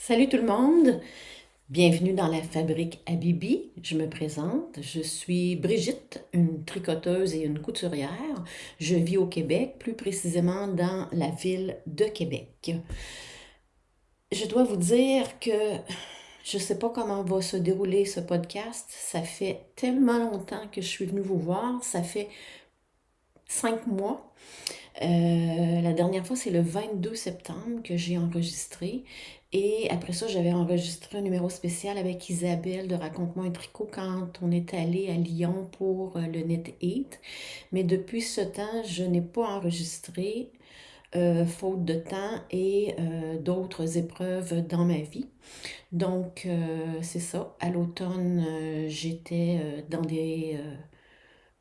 Salut tout le monde, bienvenue dans la fabrique à Bibi. Je me présente, je suis Brigitte, une tricoteuse et une couturière. Je vis au Québec, plus précisément dans la ville de Québec. Je dois vous dire que je ne sais pas comment va se dérouler ce podcast. Ça fait tellement longtemps que je suis venue vous voir, ça fait 5 mois. La dernière fois, c'est le 22 septembre que j'ai enregistré. Et après ça, j'avais enregistré un numéro spécial avec Isabelle de Raconte-moi un tricot quand on est allé à Lyon pour le Net Eat. Mais depuis ce temps, je n'ai pas enregistré, faute de temps et d'autres épreuves dans ma vie. Donc, c'est ça. À l'automne, j'étais dans des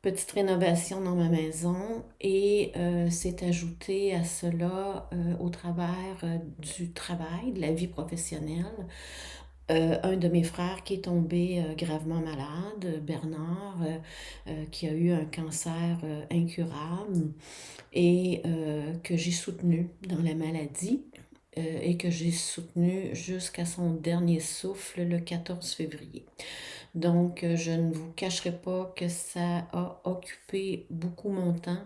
petite rénovation dans ma maison et s'est ajouté à cela au travers du travail, de la vie professionnelle. Un de mes frères qui est tombé gravement malade, Bernard, qui a eu un cancer incurable et que j'ai soutenu dans la maladie et que j'ai soutenu jusqu'à son dernier souffle le 14 février. Donc, je ne vous cacherai pas que ça a occupé beaucoup mon temps,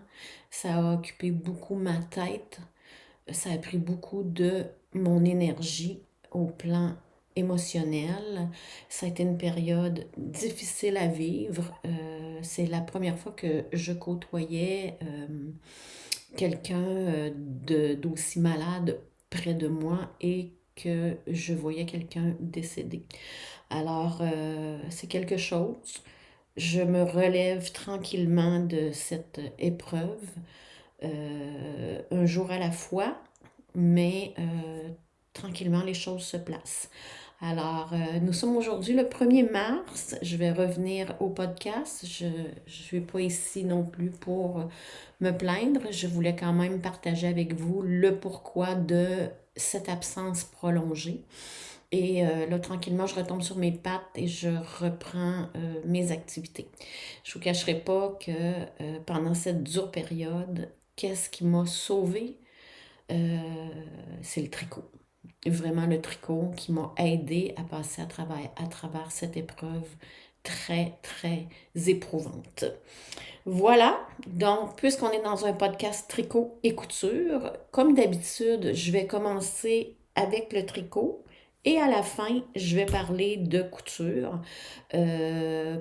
ça a occupé beaucoup ma tête, ça a pris beaucoup de mon énergie au plan émotionnel. Ça a été une période difficile à vivre. C'est la première fois que je côtoyais quelqu'un d'aussi malade près de moi et que je voyais quelqu'un décédé. Alors, c'est quelque chose. Je me relève tranquillement de cette épreuve, un jour à la fois, mais tranquillement les choses se placent. Alors, nous sommes aujourd'hui le 1er mars. Je vais revenir au podcast. Je ne suis pas ici non plus pour me plaindre. Je voulais quand même partager avec vous le pourquoi de cette absence prolongée. Et là, tranquillement, je retombe sur mes pattes et je reprends mes activités. Je ne vous cacherai pas que pendant cette dure période, qu'est-ce qui m'a sauvée? C'est le tricot. Vraiment le tricot qui m'a aidé à passer à travers cette épreuve très, très éprouvante. Voilà, donc puisqu'on est dans un podcast tricot et couture, comme d'habitude, je vais commencer avec le tricot et à la fin, je vais parler de couture.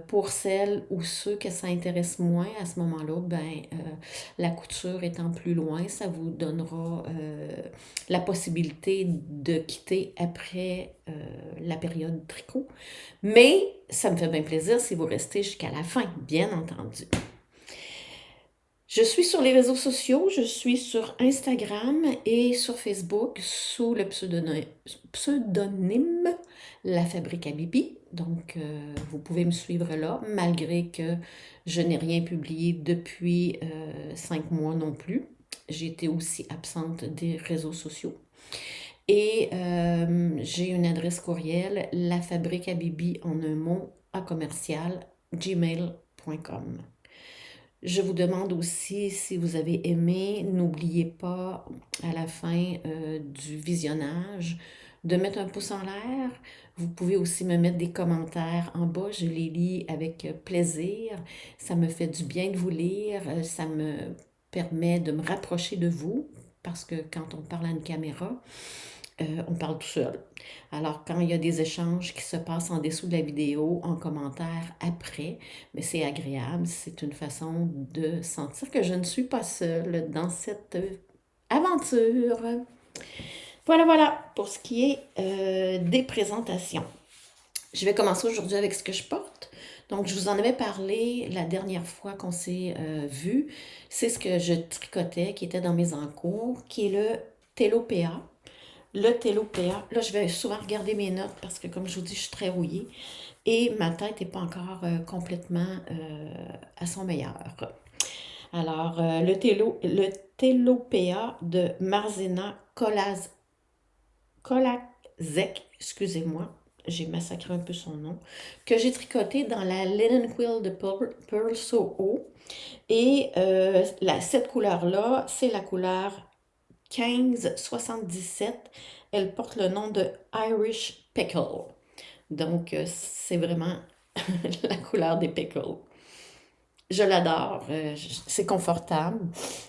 Pour celles ou ceux que ça intéresse moins à ce moment-là, la couture étant plus loin, ça vous donnera la possibilité de quitter après la période tricot. Mais ça me fait bien plaisir si vous restez jusqu'à la fin, bien entendu. Je suis sur les réseaux sociaux, je suis sur Instagram et sur Facebook sous le pseudonyme La Fabrique à Bibi. Donc, vous pouvez me suivre là, malgré que je n'ai rien publié depuis 5 mois non plus. J'ai été aussi absente des réseaux sociaux. Et j'ai une adresse courriel, lafabriqueabibi en un mot, à commercial, gmail.com. Je vous demande aussi si vous avez aimé, n'oubliez pas à la fin du visionnage de mettre un pouce en l'air. Vous pouvez aussi me mettre des commentaires en bas, je les lis avec plaisir. Ça me fait du bien de vous lire, ça me permet de me rapprocher de vous parce que quand on parle à une caméra, on parle tout seul. Alors, quand il y a des échanges qui se passent en dessous de la vidéo, en commentaire après, mais c'est agréable, c'est une façon de sentir que je ne suis pas seule dans cette aventure. Voilà, voilà, pour ce qui est des présentations. Je vais commencer aujourd'hui avec ce que je porte. Donc, je vous en avais parlé la dernière fois qu'on s'est vu. C'est ce que je tricotais, qui était dans mes encours, qui est le Telopéa. Le Telopéa, là, je vais souvent regarder mes notes parce que, comme je vous dis, je suis très rouillée et ma tête n'est pas encore complètement à son meilleur. Alors, le Telopéa de Marzena Kolazek, excusez-moi, j'ai massacré un peu son nom, que j'ai tricoté dans la Linen Quill de Pearl So Haut. Et cette couleur-là, c'est la couleur 1577. Elle porte le nom de Irish Pickle. Donc, c'est vraiment la couleur des pickles. Je l'adore, c'est confortable.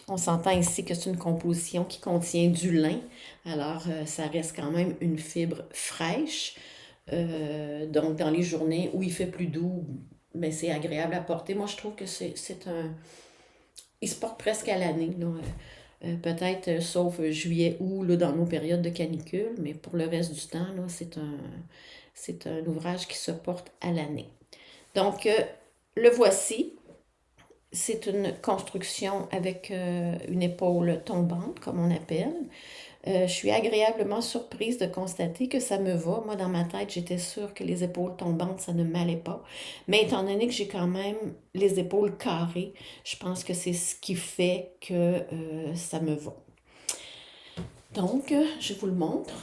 On s'entend ici que c'est une composition qui contient du lin, alors ça reste quand même une fibre fraîche. Donc dans les journées où il fait plus doux, mais c'est agréable à porter. Moi je trouve que c'est un... Il se porte presque à l'année, là. Peut-être sauf juillet, août, là, dans nos périodes de canicule, mais pour le reste du temps, là, c'est un ouvrage qui se porte à l'année. Donc, le voici. C'est une construction avec une épaule tombante, comme on appelle. Je suis agréablement surprise de constater que ça me va. Moi, dans ma tête, j'étais sûre que les épaules tombantes, ça ne m'allait pas. Mais étant donné que j'ai quand même les épaules carrées, je pense que c'est ce qui fait que ça me va. Donc, je vous le montre.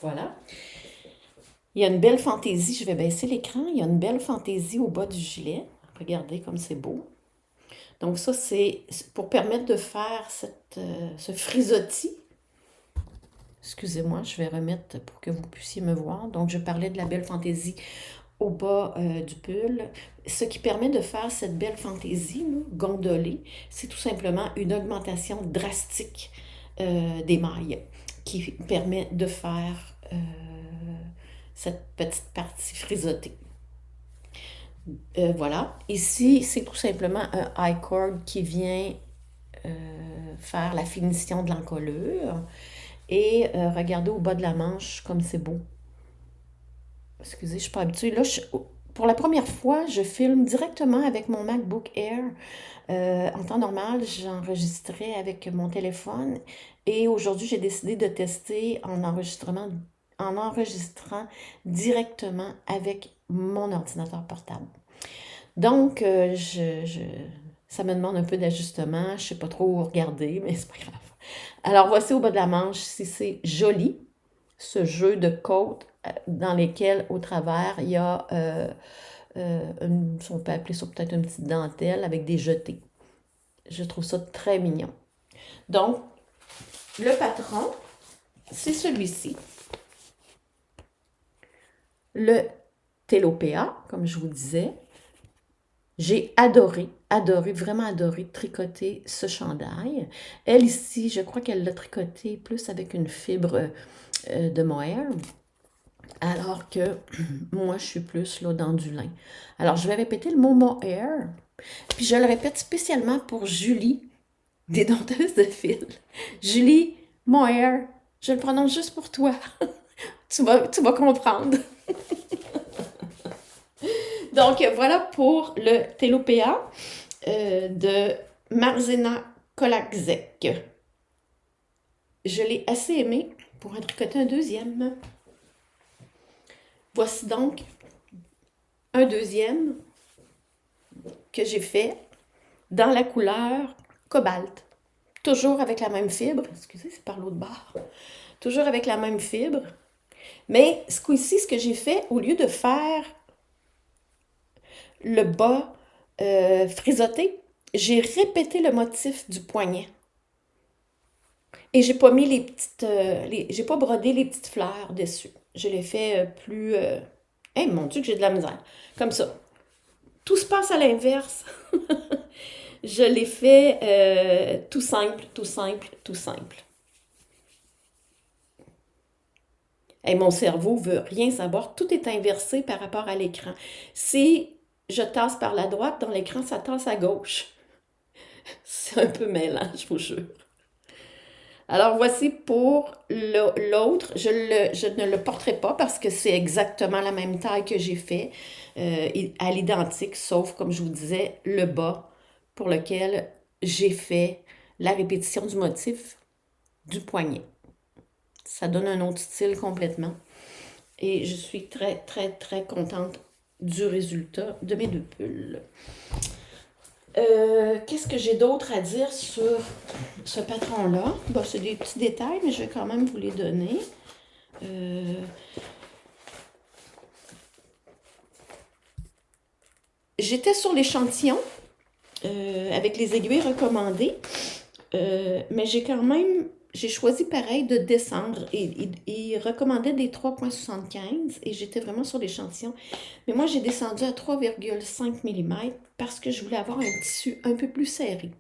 Voilà. Il y a une belle fantaisie, je vais baisser l'écran, il y a une belle fantaisie au bas du gilet. Regardez comme c'est beau. Donc ça, c'est pour permettre de faire ce frisottis. Excusez-moi, je vais remettre pour que vous puissiez me voir. Donc, je parlais de la belle fantaisie au bas du pull. Ce qui permet de faire cette belle fantaisie, là, gondolée, c'est tout simplement une augmentation drastique des mailles qui permet de faire cette petite partie frisottée. Voilà. Ici, c'est tout simplement un high cord qui vient faire la finition de l'encolure. Et regardez au bas de la manche comme c'est beau. Excusez, je ne suis pas habituée. Là, pour la première fois, je filme directement avec mon MacBook Air. En temps normal, j'enregistrais avec mon téléphone. Et aujourd'hui, j'ai décidé de tester en enregistrant directement avec mon ordinateur portable. Donc, ça me demande un peu d'ajustement. Je ne sais pas trop où regarder, mais c'est pas grave. Alors, voici au bas de la manche, si c'est joli, ce jeu de côtes dans lesquelles, au travers, il y a, on peut appeler ça peut-être une petite dentelle avec des jetés. Je trouve ça très mignon. Donc, le patron, c'est celui-ci. Le Telopea, comme je vous disais. J'ai adoré, vraiment adoré tricoter ce chandail. Elle ici, je crois qu'elle l'a tricoté plus avec une fibre de mohair, alors que moi, je suis plus là dans du lin. Alors, je vais répéter le mot mohair, puis je le répète spécialement pour Julie, des dompteuses de fil. Julie, mohair, je le prononce juste pour toi. Tu vas comprendre. Donc, voilà pour le Telopea de Marzena Kolakzek. Je l'ai assez aimé pour en tricoter un deuxième. Voici donc un deuxième que j'ai fait dans la couleur cobalt. Toujours avec la même fibre. Excusez, c'est par l'autre bord. Toujours avec la même fibre. Mais ce coup-ci, ce que j'ai fait, au lieu de faire le bas frisotté, j'ai répété le motif du poignet. Et j'ai pas mis les petites... j'ai pas brodé les petites fleurs dessus. Je l'ai fait plus... mon Dieu que j'ai de la misère. Comme ça. Tout se passe à l'inverse. Je l'ai fait tout simple, tout simple, tout simple. Et mon cerveau veut rien savoir. Tout est inversé par rapport à l'écran. Si je tasse par la droite, dans l'écran, ça tasse à gauche. C'est un peu mêlant, je vous jure. Alors, voici pour l'autre. Je ne le porterai pas parce que c'est exactement la même taille que j'ai fait, à l'identique, sauf, comme je vous disais, le bas pour lequel j'ai fait la répétition du motif du poignet. Ça donne un autre style complètement. Et je suis très, très, très contente du résultat de mes deux pulls. Qu'est-ce que j'ai d'autre à dire sur ce patron-là? Bon, c'est des petits détails, mais je vais quand même vous les donner. j'étais sur l'échantillon avec les aiguilles recommandées, mais j'ai choisi pareil de descendre. Il recommandait des 3,75 et j'étais vraiment sur l'échantillon. Mais moi, j'ai descendu à 3,5 mm parce que je voulais avoir un tissu un peu plus serré.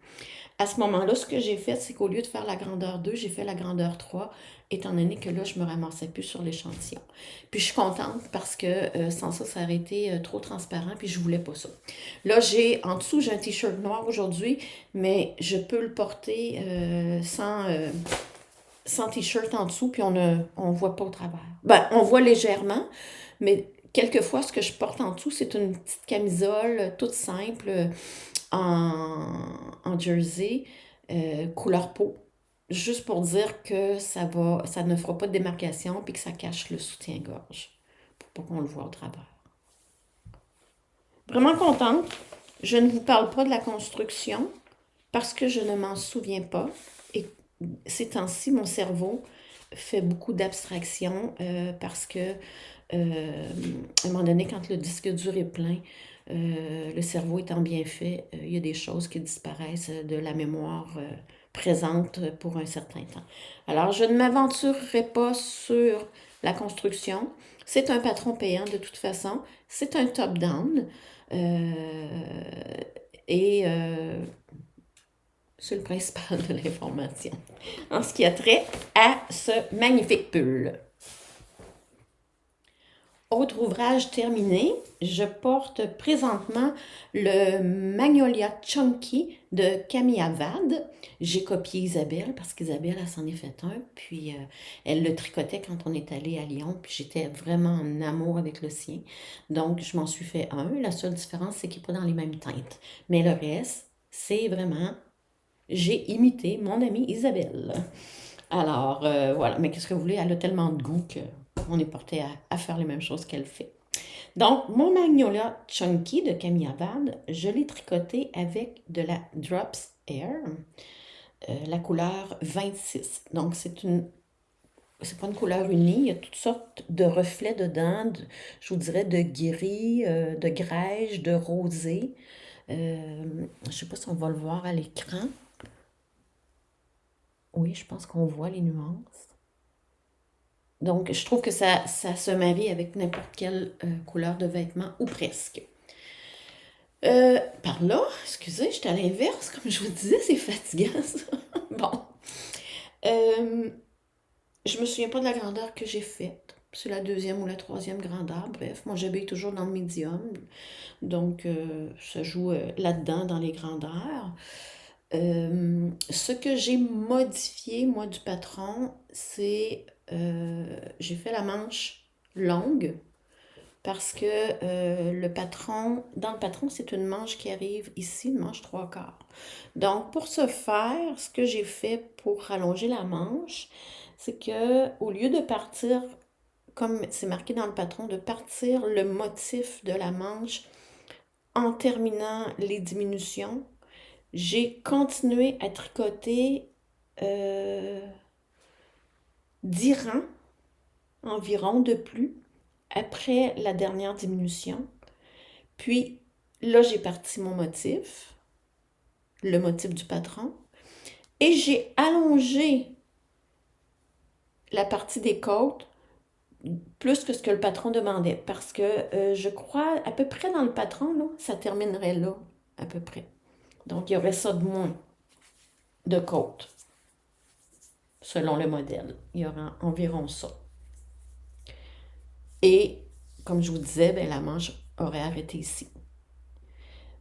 À ce moment-là, ce que j'ai fait, c'est qu'au lieu de faire la grandeur 2, j'ai fait la grandeur 3, étant donné que là, je me ramassais plus sur l'échantillon. Puis je suis contente parce que sans ça, ça aurait été trop transparent, puis je voulais pas ça. Là, en dessous, j'ai un t-shirt noir aujourd'hui, mais je peux le porter sans t-shirt en dessous, puis on voit pas au travers. Ben, on voit légèrement, mais quelquefois, ce que je porte en dessous, c'est une petite camisole toute simple en jersey, couleur peau. Juste pour dire que ça ne fera pas de démarcation puis que ça cache le soutien-gorge pour pas qu'on le voit au travers. Vraiment contente. Je ne vous parle pas de la construction parce que je ne m'en souviens pas. Et ces temps-ci, mon cerveau fait beaucoup d'abstraction parce que à un moment donné, quand le disque dur est plein, le cerveau étant bien fait, il y a des choses qui disparaissent de la mémoire présente pour un certain temps. Alors, je ne m'aventurerai pas sur la construction. C'est un patron payant de toute façon. C'est un top-down. Et c'est le principal de l'information. En ce qui a trait à ce magnifique pull. Autre ouvrage terminé, je porte présentement le Magnolia Chunky de Camille Avad. J'ai copié Isabelle parce qu'Isabelle, elle s'en est fait un, puis elle le tricotait quand on est allé à Lyon, puis j'étais vraiment en amour avec le sien. Donc, je m'en suis fait un. La seule différence, c'est qu'il n'est pas dans les mêmes teintes. Mais le reste, c'est vraiment... J'ai imité mon amie Isabelle. Alors, voilà. Mais qu'est-ce que vous voulez? Elle a tellement de goût qu'on est porté à faire les mêmes choses qu'elle fait. Donc, mon Magnolia Chunky de Camille Avad, je l'ai tricoté avec de la Drops Air, la couleur 26. Donc, c'est pas une couleur unie, il y a toutes sortes de reflets dedans, je vous dirais de gris, de grège, de rosé. Je ne sais pas si on va le voir à l'écran. Oui, je pense qu'on voit les nuances. Donc, je trouve que ça se marie avec n'importe quelle couleur de vêtements, ou presque. Par là, excusez, j'étais à l'inverse, comme je vous disais, c'est fatigant, ça. Bon. Je me souviens pas de la grandeur que j'ai faite. C'est la deuxième ou la troisième grandeur. Bref, moi, j'habille toujours dans le médium. Donc, ça joue là-dedans, dans les grandeurs. Ce que j'ai modifié, moi, du patron, c'est j'ai fait la manche longue parce que dans le patron, c'est une manche qui arrive ici, une manche 3/4. Donc, pour ce faire, ce que j'ai fait pour rallonger la manche, c'est que au lieu de partir, comme c'est marqué dans le patron, de partir le motif de la manche en terminant les diminutions, j'ai continué à tricoter 10 rangs environ de plus après la dernière diminution. Puis là, j'ai parti mon motif, le motif du patron, et j'ai allongé la partie des côtes plus que ce que le patron demandait, parce que je crois à peu près dans le patron, là, ça terminerait là, à peu près. Donc, il y aurait ça de moins de côtes, selon le modèle. Il y aura environ ça. Et, comme je vous disais, ben, la manche aurait arrêté ici.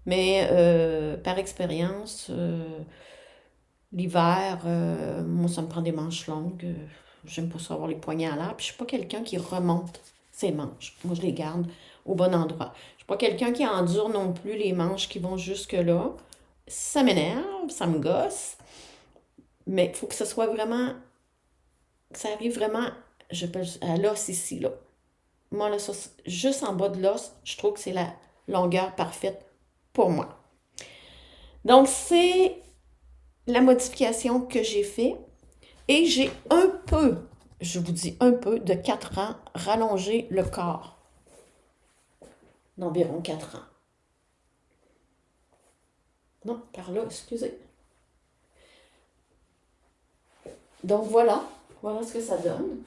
Mais par expérience, l'hiver, moi, ça me prend des manches longues. J'aime pas ça avoir les poignets à l'air. Puis je suis pas quelqu'un qui remonte ses manches. Moi, je les garde au bon endroit. Je suis pas quelqu'un qui endure non plus les manches qui vont jusque-là. Ça m'énerve, ça me gosse. Mais il faut que ce soit vraiment... que ça arrive vraiment, à l'os ici, là. Moi, là, ça, juste en bas de l'os, je trouve que c'est la longueur parfaite pour moi. Donc, c'est la modification que j'ai fait. Et j'ai un peu, je vous dis un peu, de 4 ans, rallongé le corps. D'environ 4 ans. Non, par là, excusez. Donc voilà, voilà ce que ça donne.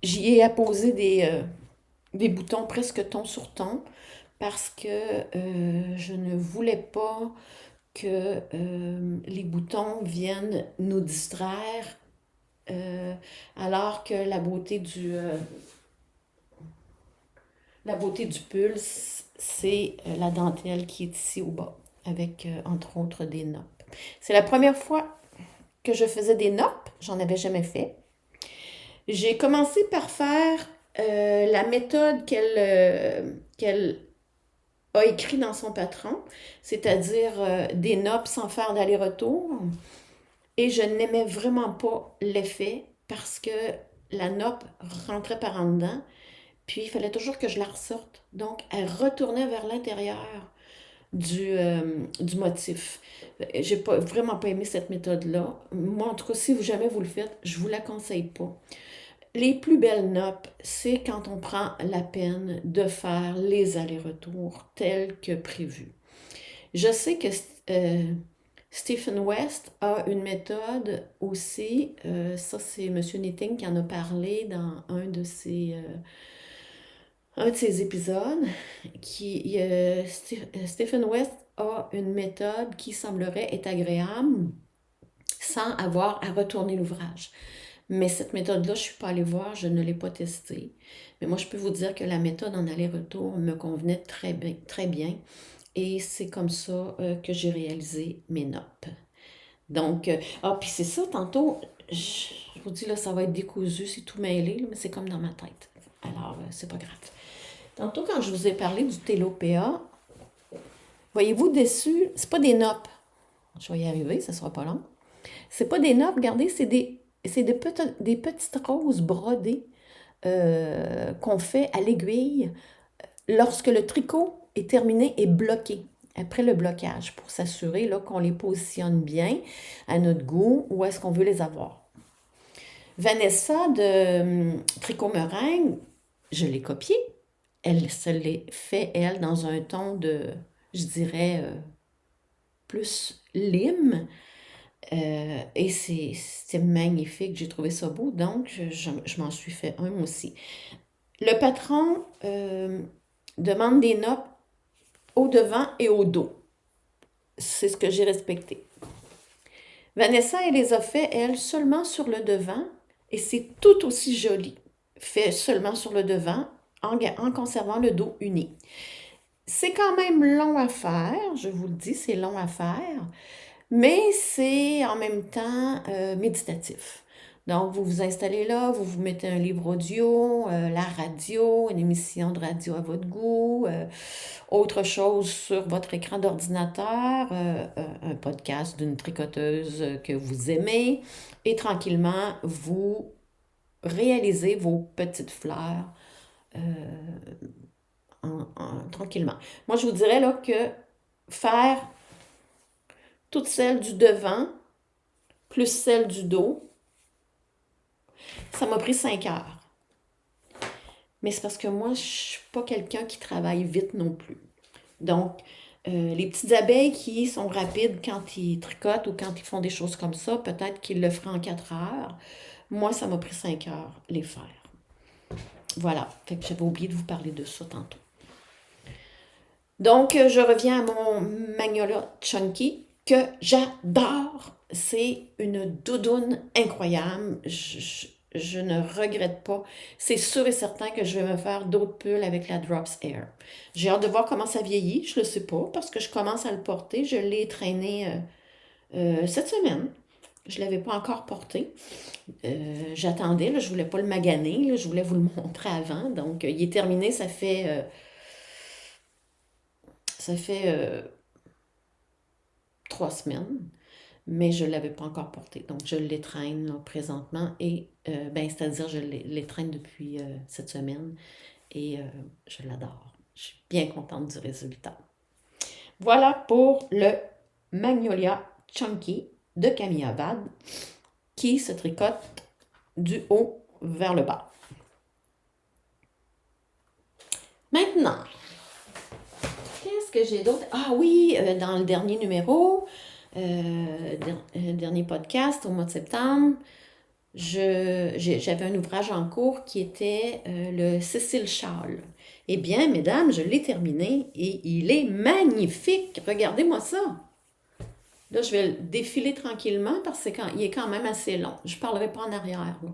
J'y ai apposé des boutons presque ton sur ton parce que je ne voulais pas que les boutons viennent nous distraire euh, alors que la beauté du pull, c'est la dentelle qui est ici au bas, avec entre autres des noppes. C'est la première fois que je faisais des noppes, j'en avais jamais fait. J'ai commencé par faire la méthode qu'elle a écrit dans son patron, c'est-à-dire des noppes sans faire d'aller-retour. Et je n'aimais vraiment pas l'effet parce que la noppe rentrait par en dedans, puis il fallait toujours que je la ressorte. Donc, elle retournait vers l'intérieur du motif. J'ai pas, vraiment pas aimé cette méthode-là. Moi, en tout cas, si vous, jamais vous le faites, je vous la conseille pas. Les plus belles noppes, c'est quand on prend la peine de faire les allers-retours tels que prévu. Je sais que Stephen West a une méthode aussi, ça c'est Monsieur Knitting qui en a parlé dans un de ses épisodes, Stephen West a une méthode qui semblerait être agréable sans avoir à retourner l'ouvrage. Mais cette méthode-là, je ne suis pas allée voir, je ne l'ai pas testée. Mais moi, je peux vous dire que la méthode en aller-retour me convenait très bien, très bien. Et c'est comme ça que j'ai réalisé mes notes. Donc, puis c'est ça, tantôt, je vous dis là, ça va être décousu, c'est tout mêlé, là, mais c'est comme dans ma tête. Alors, c'est pas grave. Tantôt, quand je vous ai parlé du télopéa, voyez-vous dessus, c'est pas des noppes. Je vais y arriver, ça sera pas long. C'est pas des noppes, regardez, des petites roses brodées qu'on fait à l'aiguille lorsque le tricot est terminé et bloqué. Après le blocage, pour s'assurer là, qu'on les positionne bien à notre goût, où est-ce qu'on veut les avoir. Vanessa de Tricot Meringue, je l'ai copiée. Elle se l'est fait, elle, dans un ton de, je dirais, plus lime. Et c'était magnifique, j'ai trouvé ça beau, donc je m'en suis fait un aussi. Le patron demande des notes au devant et au dos. C'est ce que j'ai respecté. Vanessa, elle les a fait, elle, seulement sur le devant, et c'est tout aussi joli, fait seulement sur le devant, en conservant le dos uni. C'est quand même long à faire, je vous le dis, c'est long à faire, mais c'est en même temps méditatif. Donc, vous vous installez là, vous vous mettez un livre audio, la radio, une émission de radio à votre goût, autre chose sur votre écran d'ordinateur, un podcast d'une tricoteuse que vous aimez, et tranquillement, vous réalisez vos petites fleurs tranquillement. Moi, je vous dirais là que faire toutes celles du devant plus celles du dos, ça m'a pris 5 heures. Mais c'est parce que moi, je ne suis pas quelqu'un qui travaille vite non plus. Donc, les petites abeilles qui sont rapides quand ils tricotent ou quand ils font des choses comme ça, peut-être qu'ils le feront en 4 heures. Moi, ça m'a pris 5 heures les faire. Voilà. Fait que j'avais oublié de vous parler de ça tantôt. Donc, je reviens à mon Magnolia Chunky que j'adore. C'est une doudoune incroyable. Je ne regrette pas. C'est sûr et certain que je vais me faire d'autres pulls avec la Drops Air. J'ai hâte de voir comment ça vieillit. Je ne le sais pas parce que je commence à le porter. Je l'ai traîné cette semaine. Je ne l'avais pas encore porté. J'attendais, là, je ne voulais pas le maganer. Là, je voulais vous le montrer avant. Donc, il est terminé. Ça fait 3 semaines, mais je ne l'avais pas encore porté. Donc, je l'étreins là, présentement et, c'est-à-dire, je l'étreins depuis cette semaine et je l'adore. Je suis bien contente du résultat. Voilà pour le Magnolia Chunky de Camille Abad qui se tricote du haut vers le bas. Maintenant, qu'est-ce que j'ai d'autre? Ah oui, dans le dernier numéro, dernier podcast au mois de septembre, j'avais un ouvrage en cours qui était le Cécile Charles. Eh bien, mesdames, je l'ai terminé et il est magnifique. Regardez-moi ça. Là, je vais le défiler tranquillement parce qu'il est quand même assez long. Je ne parlerai pas en arrière, là.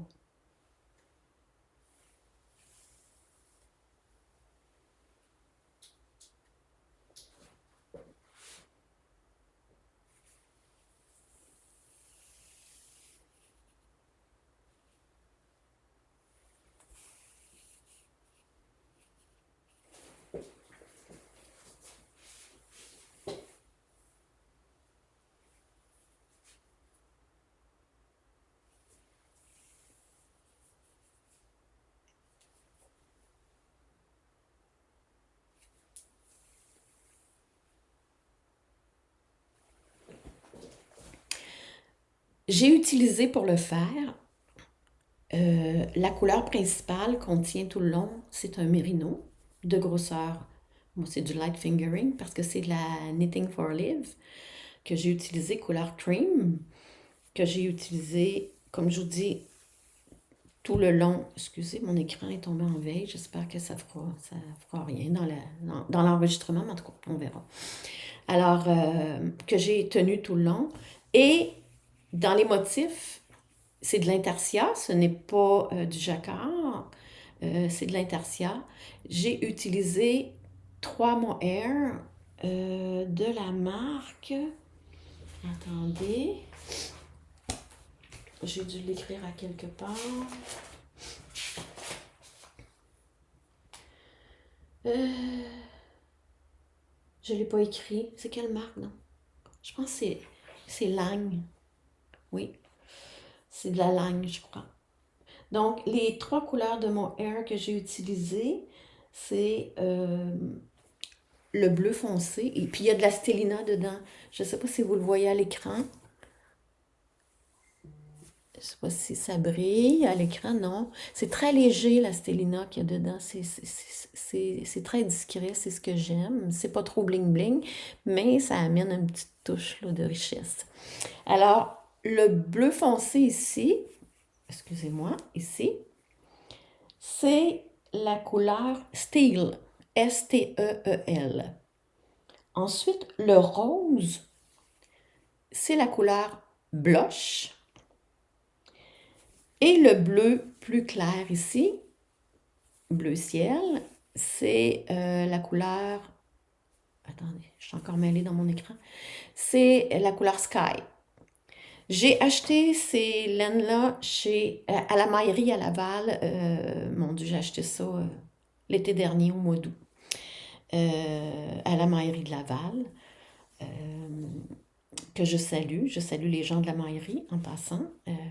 J'ai utilisé pour le faire, la couleur principale qu'on tient tout le long, c'est un mérino de grosseur. Moi, c'est du light fingering parce que c'est de la Knitting for Live que j'ai utilisé couleur cream, que j'ai utilisé, comme je vous dis, tout le long. Excusez, mon écran est tombé en veille. J'espère que ça fera rien dans l'enregistrement, mais en tout cas, on verra. Alors, que j'ai tenu tout le long. Et dans les motifs, c'est de l'intarsia, ce n'est pas du jacquard, c'est de l'intarsia. J'ai utilisé 3 mohair de la marque. Attendez, j'ai dû l'écrire à quelque part. Je ne l'ai pas écrit. C'est quelle marque, non? Je pense que c'est Lang. Oui, c'est de la Lang, je crois. Donc, les 3 couleurs de mon hair que j'ai utilisées, c'est le bleu foncé. Et puis, il y a de la stélina dedans. Je ne sais pas si vous le voyez à l'écran. Je ne sais pas si ça brille à l'écran, non. C'est très léger, la stélina qu'il y a dedans. C'est très discret, c'est ce que j'aime. C'est pas trop bling-bling, mais ça amène une petite touche là, de richesse. Alors, le bleu foncé ici, excusez-moi, ici, c'est la couleur Steel, S-T-E-E-L. Ensuite, le rose, c'est la couleur Blush. Et le bleu plus clair ici, bleu ciel, c'est la couleur... Attendez, je suis encore mêlée dans mon écran. C'est la couleur Sky. J'ai acheté ces laines-là à la maillerie à Laval. Mon Dieu, j'ai acheté ça l'été dernier, au mois d'août, à la maillerie de Laval, que je salue. Je salue les gens de la maillerie en passant.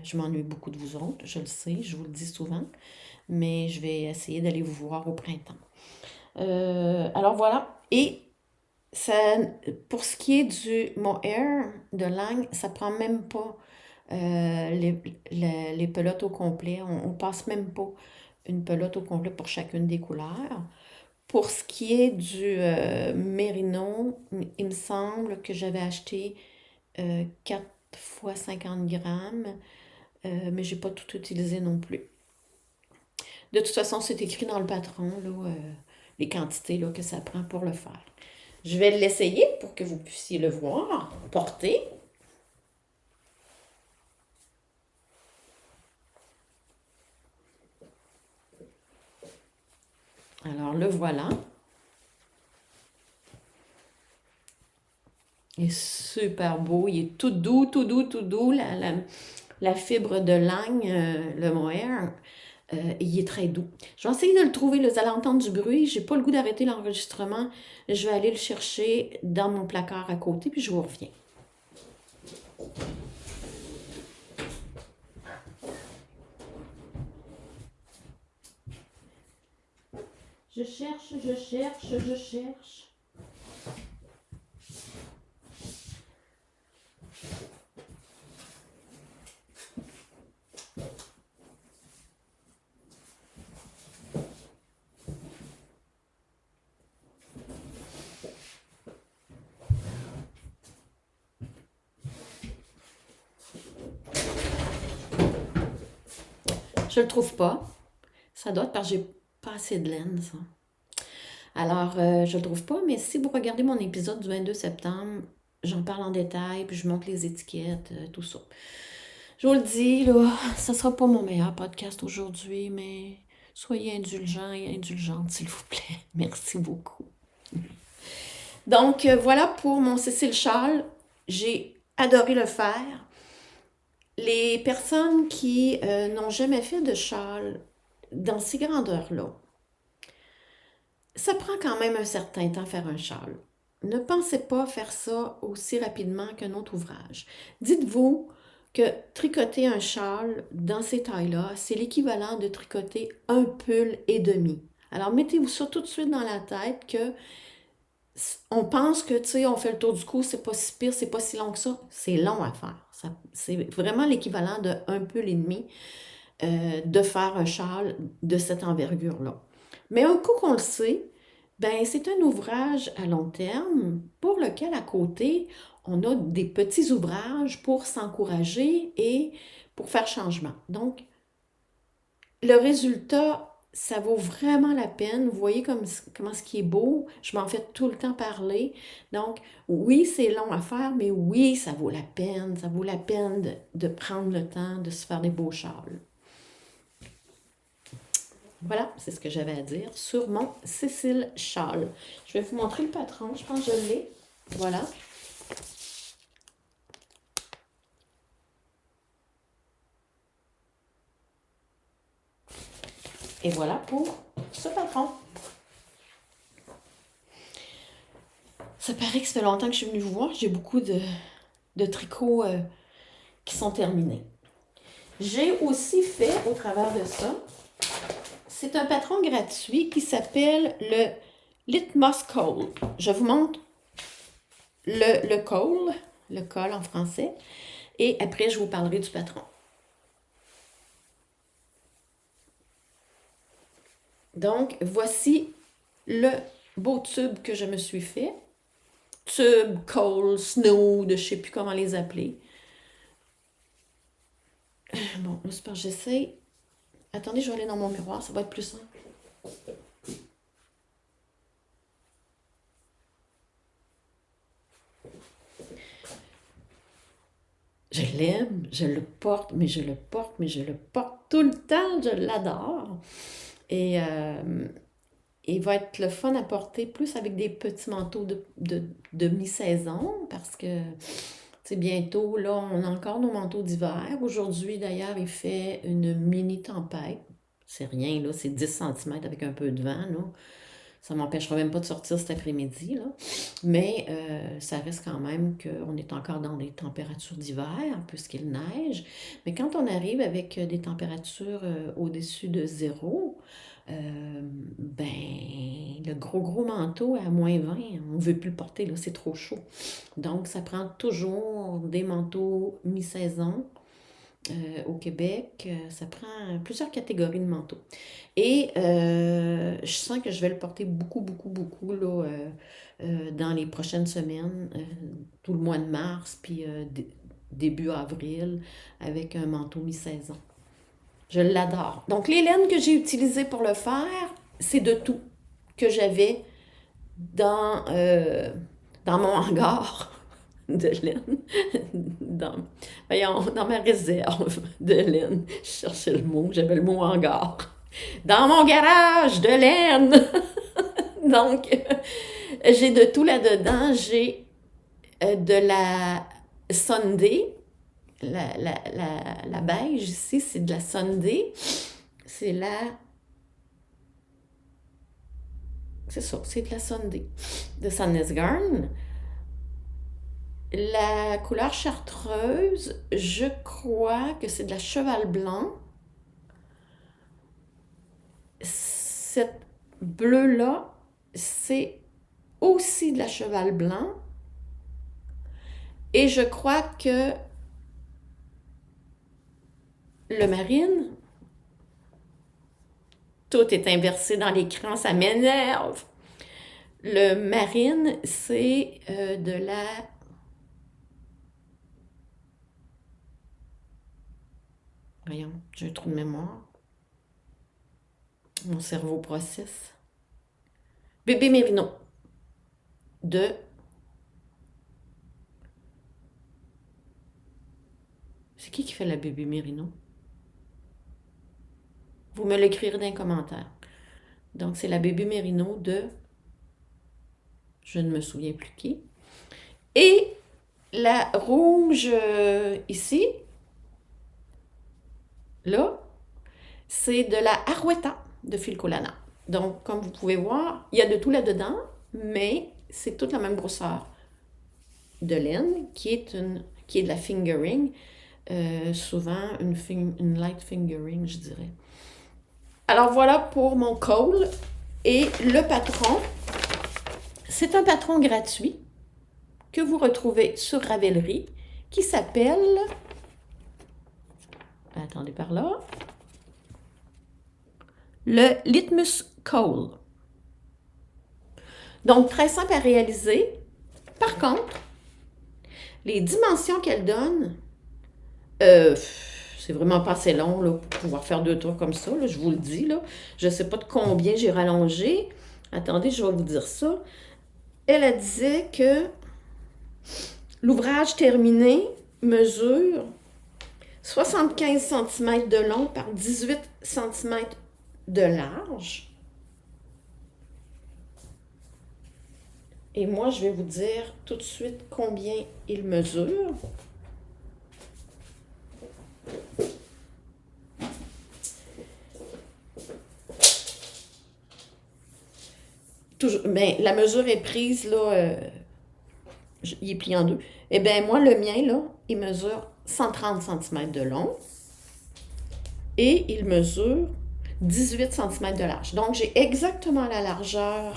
Je m'ennuie beaucoup de vous autres, je le sais, je vous le dis souvent, mais je vais essayer d'aller vous voir au printemps. Alors voilà, et ça, pour ce qui est du mohair de Lang, ça prend même pas les pelotes au complet. On passe même pas une pelote au complet pour chacune des couleurs. Pour ce qui est du mérino, il me semble que j'avais acheté 4 fois 50 grammes, mais j'ai pas tout utilisé non plus. De toute façon, c'est écrit dans le patron, là, les quantités là, que ça prend pour le faire. Je vais l'essayer pour que vous puissiez le voir, porter. Alors, le voilà. Il est super beau. Il est tout doux, tout doux, tout doux. La fibre de Lang, le mohair, il est très doux. Je vais essayer de le trouver. Là, vous allez entendre du bruit. J'ai pas le goût d'arrêter l'enregistrement. Je vais aller le chercher dans mon placard à côté, puis je vous reviens. Je cherche, je cherche, je cherche. Je le trouve pas. Ça doit être parce que j'ai pas assez de laine, ça. Alors, je le trouve pas, mais si vous regardez mon épisode du 22 septembre, j'en parle en détail, puis je montre les étiquettes, tout ça. Je vous le dis, là, ça sera pas mon meilleur podcast aujourd'hui, mais soyez indulgents et indulgentes, s'il vous plaît. Merci beaucoup. Donc, voilà pour mon Cécile Charles. J'ai adoré le faire. Les personnes qui n'ont jamais fait de châle dans ces grandeurs-là, ça prend quand même un certain temps faire un châle. Ne pensez pas faire ça aussi rapidement qu'un autre ouvrage. Dites-vous que tricoter un châle dans ces tailles-là, c'est l'équivalent de tricoter un pull et demi. Alors, mettez-vous ça tout de suite dans la tête que on pense que, tu sais, on fait le tour du cou, c'est pas si pire, c'est pas si long que ça. C'est long à faire. C'est vraiment l'équivalent de un pull et demi de faire un châle de cette envergure-là. Mais un coup qu'on le sait, ben c'est un ouvrage à long terme pour lequel à côté, on a des petits ouvrages pour s'encourager et pour faire changement. Donc, le résultat, ça vaut vraiment la peine. Vous voyez comment ce qui est beau. Je m'en fais tout le temps parler. Donc, oui, c'est long à faire, mais oui, ça vaut la peine. Ça vaut la peine de prendre le temps de se faire des beaux châles. Voilà, c'est ce que j'avais à dire sur mon Cécile Charles. Je vais vous montrer le patron, je pense que je l'ai. Voilà. Et voilà pour ce patron. Ça paraît que ça fait longtemps que je suis venue vous voir. J'ai beaucoup de tricots qui sont terminés. J'ai aussi fait, au travers de ça, c'est un patron gratuit qui s'appelle le Litmus Coal. Je vous montre le coal, le col en français, et après je vous parlerai du patron. Donc, voici le beau tube que je me suis fait. Tube, coal, snow, je ne sais plus comment les appeler. Bon, j'espère que j'essaie. Attendez, je vais aller dans mon miroir, ça va être plus simple. Je l'aime, je le porte, mais je le porte, mais je le porte tout le temps, je l'adore. Et il va être le fun à porter plus avec des petits manteaux de mi-saison parce que c'est bientôt, là, on a encore nos manteaux d'hiver. Aujourd'hui, d'ailleurs, il fait une mini tempête. C'est rien, là, c'est 10 cm avec un peu de vent, là. Ça ne m'empêchera même pas de sortir cet après-midi, là. Mais ça reste quand même qu'on est encore dans des températures d'hiver, puisqu'il neige. Mais quand on arrive avec des températures au-dessus de zéro, ben, le gros manteau à -20, on ne veut plus le porter, là, c'est trop chaud. Donc, ça prend toujours des manteaux mi-saison. Au Québec, ça prend plusieurs catégories de manteaux. Et je sens que je vais le porter beaucoup là, dans les prochaines semaines, tout le mois de mars, puis début avril, avec un manteau mi-saison. Je l'adore. Donc, les laines que j'ai utilisées pour le faire, c'est de tout que j'avais dans, dans mon hangar de laine, dans ma réserve de laine. Je cherchais le mot, j'avais le mot hangar. Dans mon garage de laine! Donc, j'ai de tout là-dedans. J'ai de la Sunday. La beige ici, c'est de la Sunday. C'est ça, c'est de la Sunday. De Sandnes Garn. La couleur chartreuse, je crois que c'est de la cheval blanc. Cette bleu-là, c'est aussi de la cheval blanc. Et je crois que le marine, tout est inversé dans l'écran, ça m'énerve. Le marine, c'est de la... Voyons, j'ai un trou de mémoire. Mon cerveau processe. Bébé Mérino. De... C'est qui fait la bébé Mérino? Vous me l'écrirez dans les commentaires. Donc, c'est la bébé Mérino de... Je ne me souviens plus qui. Et la rouge ici, là, c'est de la Arwetta de Filcolana. Donc, comme vous pouvez voir, il y a de tout là-dedans, mais c'est toute la même grosseur de laine qui est de la fingering, souvent une light fingering, je dirais. Alors voilà pour mon col. Et le patron, c'est un patron gratuit que vous retrouvez sur Ravelry qui s'appelle... Attendez par là. Le Litmus Coal. Donc, très simple à réaliser. Par contre, les dimensions qu'elle donne, c'est vraiment pas assez long là, pour pouvoir faire 2 tours comme ça, là, je vous le dis. Là. Je ne sais pas de combien j'ai rallongé. Attendez, je vais vous dire ça. Elle disait que l'ouvrage terminé mesure 75 cm de long par 18 cm de large. Et moi, je vais vous dire tout de suite combien il mesure. Toujours, ben, la mesure est prise, là, il est plié en 2. Eh bien, moi, le mien, là, il mesure 130 cm de long et il mesure 18 cm de large. Donc, j'ai exactement la largeur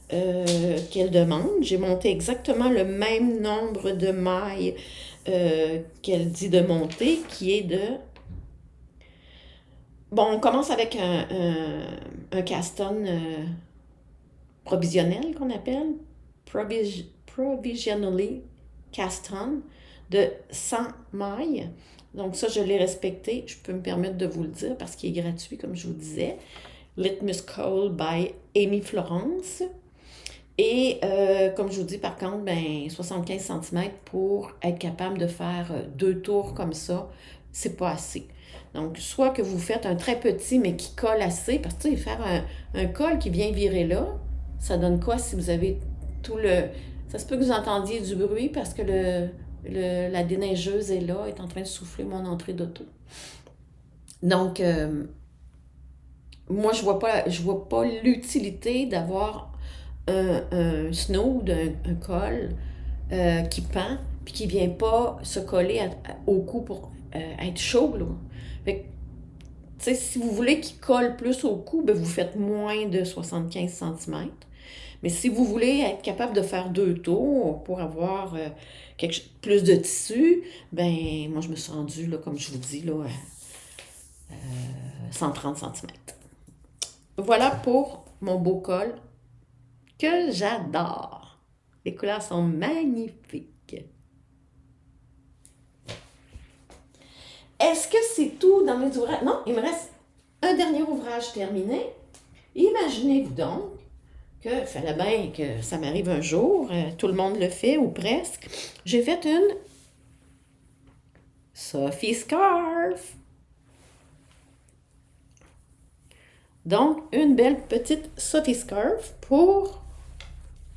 qu'elle demande. J'ai monté exactement le même nombre de mailles qu'elle dit de monter, qui est de... Bon, on commence avec un caston provisionnel qu'on appelle, provisionally caston, de 100 mailles. Donc ça, je l'ai respecté. Je peux me permettre de vous le dire parce qu'il est gratuit, comme je vous disais. Litmus Coal by Amy Florence. Et comme je vous dis, par contre, ben, 75 cm pour être capable de faire 2 tours comme ça, c'est pas assez. Donc, soit que vous faites un très petit, mais qui colle assez, parce que tu sais, faire un col qui vient virer là, ça donne quoi si vous avez tout le... Ça se peut que vous entendiez du bruit parce que la déneigeuse est là, est en train de souffler mon entrée d'auto. Donc, moi, je vois pas l'utilité d'avoir un snood, un col qui pend, puis qui vient pas se coller au cou pour être chaud, là. Fait que, si vous voulez qu'il colle plus au cou, ben vous faites moins de 75 cm. Mais si vous voulez être capable de faire 2 tours pour avoir plus de tissu, ben moi je me suis rendue, là, comme je vous dis, là, 130 cm. Voilà pour mon beau col que j'adore. Les couleurs sont magnifiques. Est-ce que c'est tout dans mes ouvrages? Non, il me reste un dernier ouvrage terminé. Imaginez-vous donc que fallait bien que ça m'arrive un jour, tout le monde le fait ou presque. J'ai fait une Sophie Scarf. Donc, une belle petite Sophie Scarf pour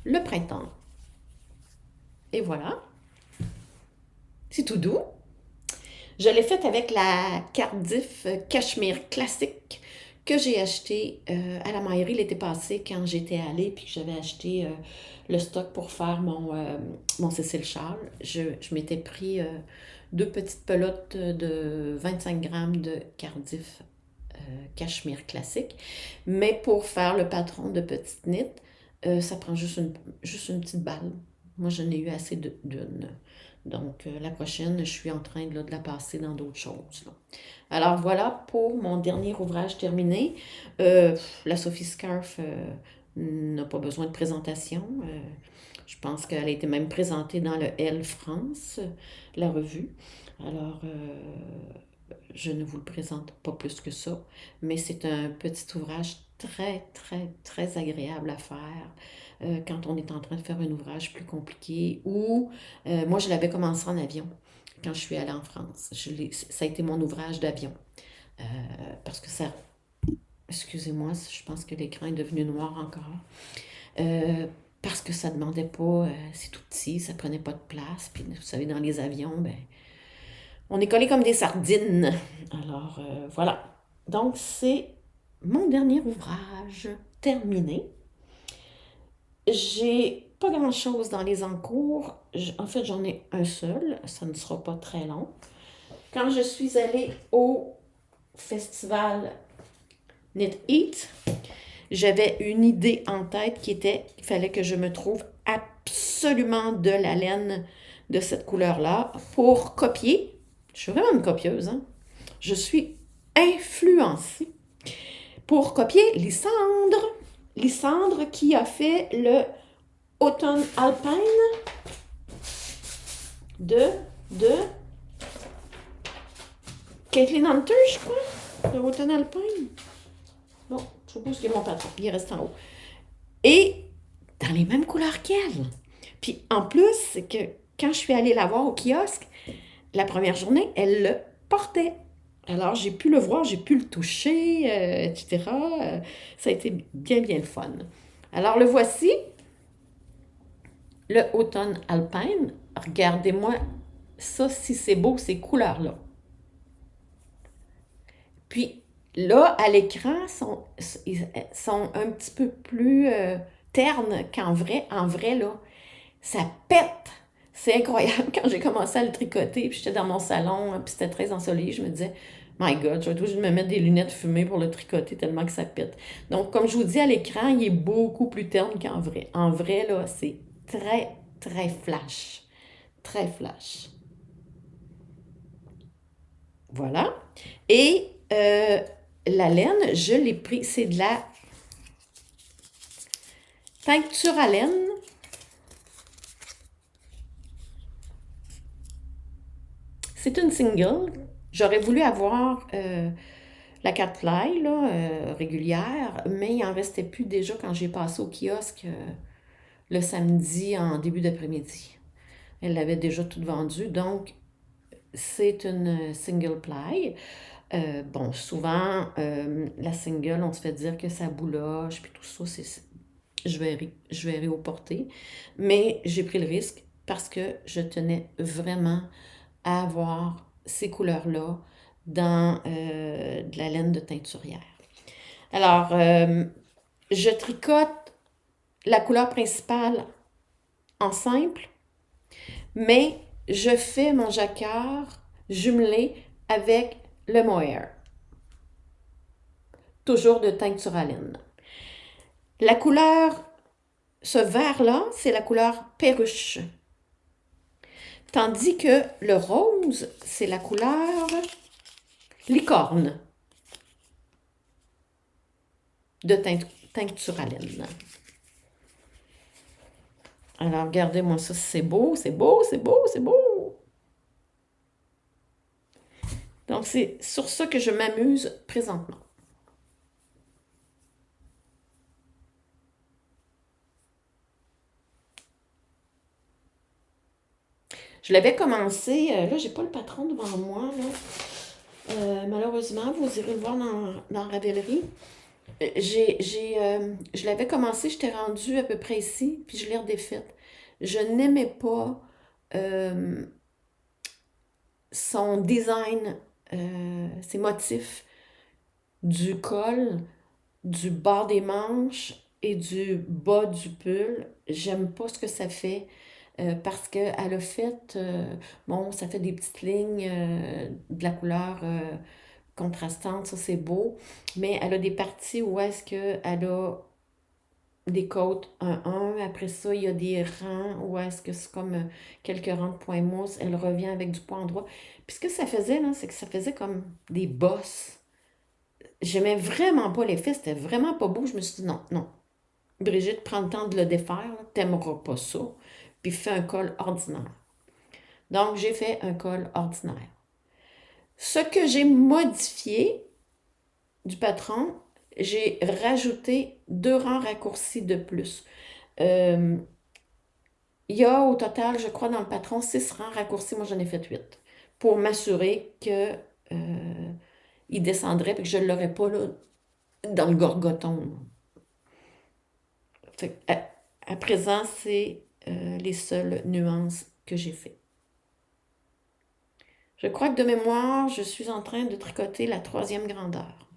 le printemps. Et voilà. C'est tout doux. Je l'ai faite avec la Cardiff Cachemire classique que j'ai acheté à la maillerie l'été passé quand j'étais allée puis que j'avais acheté le stock pour faire mon Cécile Charles. Je m'étais pris 2 petites pelotes de 25 grammes de Cardiff cachemire classique. Mais pour faire le patron de petite knit, ça prend juste une petite balle. Moi, j'en ai eu assez d'une. Donc, la prochaine, je suis en train de la passer dans d'autres choses, là. Alors, voilà pour mon dernier ouvrage terminé. La Sophie Scarf n'a pas besoin de présentation. Je pense qu'elle a été même présentée dans le Elle France, la revue. Alors, je ne vous le présente pas plus que ça, mais c'est un petit ouvrage très, très, très agréable à faire quand on est en train de faire un ouvrage plus compliqué ou moi, je l'avais commencé en avion quand je suis allée en France. Ça a été mon ouvrage d'avion parce que ça... Excusez-moi, je pense que l'écran est devenu noir encore. Euh, Parce que ça demandait pas, c'est tout petit, ça prenait pas de place. Puis vous savez, dans les avions, ben, on est collé comme des sardines. Alors, voilà. Donc, c'est mon dernier ouvrage terminé. J'ai pas grand-chose dans les encours. En fait, j'en ai un seul. Ça ne sera pas très long. Quand je suis allée au festival Knit Eat, j'avais une idée en tête qui était qu'il fallait que je me trouve absolument de la laine de cette couleur-là pour copier. Je suis vraiment une copieuse, hein? Je suis influencée pour copier Lysandre. Lysandre qui a fait le Automne Alpine de Caitlin Hunter, je crois. Le Automne Alpine. Bon, je suppose qu'il y a mon patron. Il reste en haut. Et dans les mêmes couleurs qu'elle. Puis en plus, c'est que quand je suis allée la voir au kiosque, la première journée, elle le portait. Alors, j'ai pu le voir, j'ai pu le toucher, etc. Ça a été bien, bien le fun. Alors, le voici, le Automne Alpine. Regardez-moi ça, si c'est beau, ces couleurs-là. Puis, là, à l'écran, sont un petit peu plus ternes qu'en vrai. En vrai, là, ça pète. C'est incroyable. Quand j'ai commencé à le tricoter, puis j'étais dans mon salon, puis c'était très ensoleillé, je me disais, My God, je vais toujours me mettre des lunettes fumées pour le tricoter tellement que ça pète. Donc, comme je vous dis, à l'écran, il est beaucoup plus terne qu'en vrai. En vrai, là, c'est très, très flash. Très flash. Voilà. Et la laine, je l'ai pris, c'est de la teinture à laine. C'est une single. J'aurais voulu avoir la 4 ply là, régulière, mais il en restait plus déjà quand j'ai passé au kiosque le samedi en début d'après-midi. Elle l'avait déjà toute vendue, donc c'est une single ply. Bon, souvent, la single, on se fait dire que ça bouloche, puis tout ça, je vais réopporter. Mais j'ai pris le risque parce que je tenais vraiment à avoir ces couleurs-là dans de la laine de teinturière. Alors, je tricote la couleur principale en simple, mais je fais mon jacquard jumelé avec le mohair, toujours de teinture à laine. La couleur, ce vert-là, c'est la couleur perruche. Tandis que le rose, c'est la couleur licorne de teinture à laine. Alors, regardez-moi ça, c'est beau, c'est beau, c'est beau, c'est beau. Donc, c'est sur ça que je m'amuse présentement. Je l'avais commencé, là, j'ai pas le patron devant moi, là. Malheureusement, vous irez le voir dans Ravelry. Je l'avais commencé, j'étais rendue à peu près ici, puis je l'ai redéfaite. Je n'aimais pas euh, son design, ses motifs du col, du bas des manches et du bas du pull. J'aime pas ce que ça fait parce qu'elle a fait, bon, ça fait des petites lignes de la couleur contrastantes, ça c'est beau, mais elle a des parties où est-ce qu'elle a des côtes 1-1, après ça il y a des rangs où est-ce que c'est comme quelques rangs de points mousse, elle revient avec du point droit. Puis ce que ça faisait, là, c'est que ça faisait comme des bosses. J'aimais vraiment pas l'effet, c'était vraiment pas beau. Je me suis dit non, non. Brigitte, prends le temps de le défaire, là, t'aimeras pas ça. Puis fais un col ordinaire. Donc, j'ai fait un col ordinaire. Ce que j'ai modifié du patron, j'ai rajouté 2 rangs raccourcis de plus. Euh, il y a au total, je crois, dans le patron, 6 rangs raccourcis. Moi, j'en ai fait 8 pour m'assurer que il descendrait et que je ne l'aurais pas là, dans le gorgoton. Fait à présent, c'est les seules nuances que j'ai fait. Je crois que de mémoire, je suis en train de tricoter la 3e grandeur.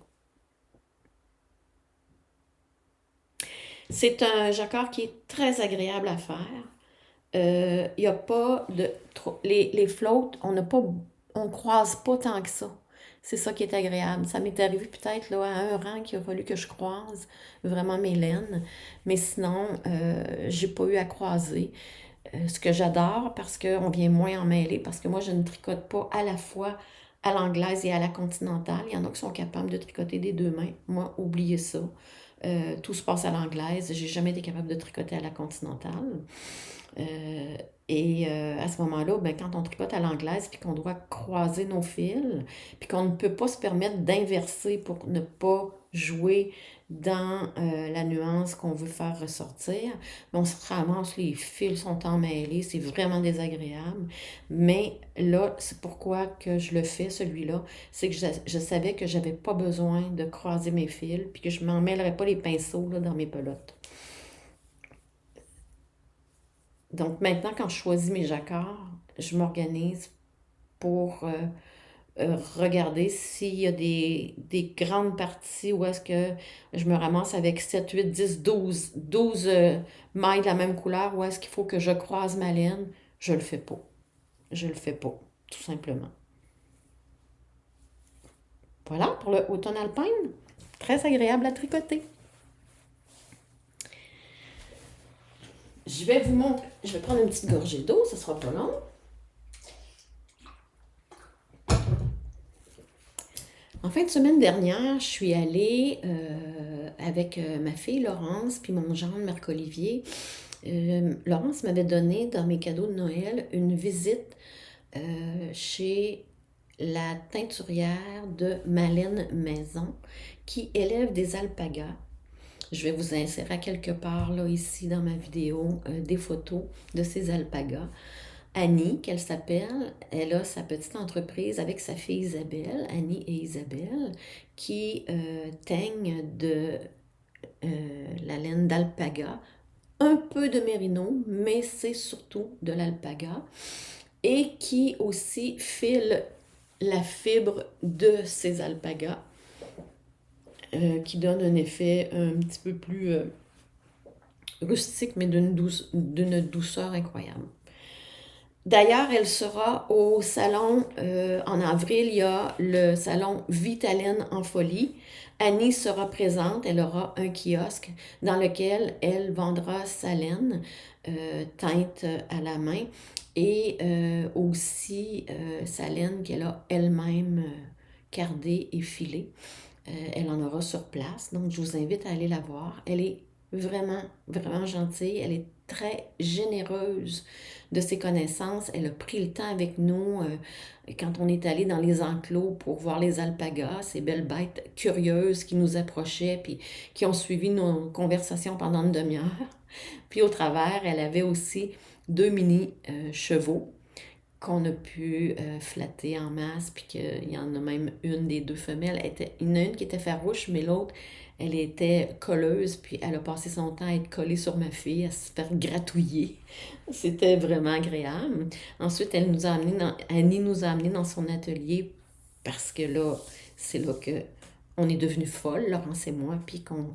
C'est un jacquard qui est très agréable à faire. Il n'y a pas de... Les flottes, on croise pas tant que ça. C'est ça qui est agréable. Ça m'est arrivé peut-être là, à un rang qu'il a fallu que je croise vraiment mes laines. Mais sinon, j'ai pas eu à croiser. Ce que j'adore parce qu'on vient moins en mêler, parce que moi, je ne tricote pas à la fois à l'anglaise et à la continentale. Il y en a qui sont capables de tricoter des 2 mains. Moi, oubliez ça. Tout se passe à l'anglaise. J'ai jamais été capable de tricoter à la continentale. Euh, à ce moment-là, ben, quand on tricote à l'anglaise, puis qu'on doit croiser nos fils, puis qu'on ne peut pas se permettre d'inverser pour ne pas jouer dans la nuance qu'on veut faire ressortir, ben, on se ramasse, les fils sont emmêlés, c'est vraiment désagréable. Mais là, c'est pourquoi que je le fais, celui-là, c'est que je savais que j'avais pas besoin de croiser mes fils, puis que je m'en mêlerais pas les pinceaux là, dans mes pelotes. Donc maintenant, quand je choisis mes jacquards, je m'organise pour regarder s'il y a des grandes parties où est-ce que je me ramasse avec 7, 8, 10, 12 mailles de la même couleur, où est-ce qu'il faut que je croise ma laine. Je le fais pas. Je le fais pas, tout simplement. Voilà pour le automne alpine. Très agréable à tricoter. Je vais vous montrer. Je vais prendre une petite gorgée d'eau, ça sera pas long. En fin de semaine dernière, je suis allée avec ma fille Laurence puis mon gendre Marc-Olivier. Laurence m'avait donné dans mes cadeaux de Noël une visite chez la teinturière de Malène Maison qui élève des alpagas. Je vais vous insérer à quelque part là, ici dans ma vidéo des photos de ces alpagas. Annie, qu'elle s'appelle, elle a sa petite entreprise avec sa fille Isabelle, Annie et Isabelle, qui teignent de la laine d'alpaga, un peu de mérino, mais c'est surtout de l'alpaga, et qui aussi file la fibre de ces alpagas, qui donne un effet un petit peu plus rustique, mais d'une douceur incroyable. D'ailleurs, elle sera au salon en avril. Il y a le salon Vitaline en folie. Annie sera présente. Elle aura un kiosque dans lequel elle vendra sa laine teinte à la main et aussi sa laine qu'elle a elle-même cardée et filée. Elle en aura sur place. Donc, je vous invite à aller la voir. Elle est vraiment, vraiment gentille. Elle est très généreuse de ses connaissances. Elle a pris le temps avec nous quand on est allé dans les enclos pour voir les alpagas, ces belles bêtes curieuses qui nous approchaient puis qui ont suivi nos conversations pendant une demi-heure. Puis au travers, elle avait aussi 2 mini chevaux qu'on a pu flatter en masse, puis qu'il y en a même une des 2 femelles. Il y en a une qui était farouche, mais l'autre, elle était colleuse, puis elle a passé son temps à être collée sur ma fille, à se faire gratouiller. C'était vraiment agréable. Ensuite, Annie nous a amenés dans son atelier, parce que là, c'est là que on est devenus folles, Laurence et moi, puis qu'on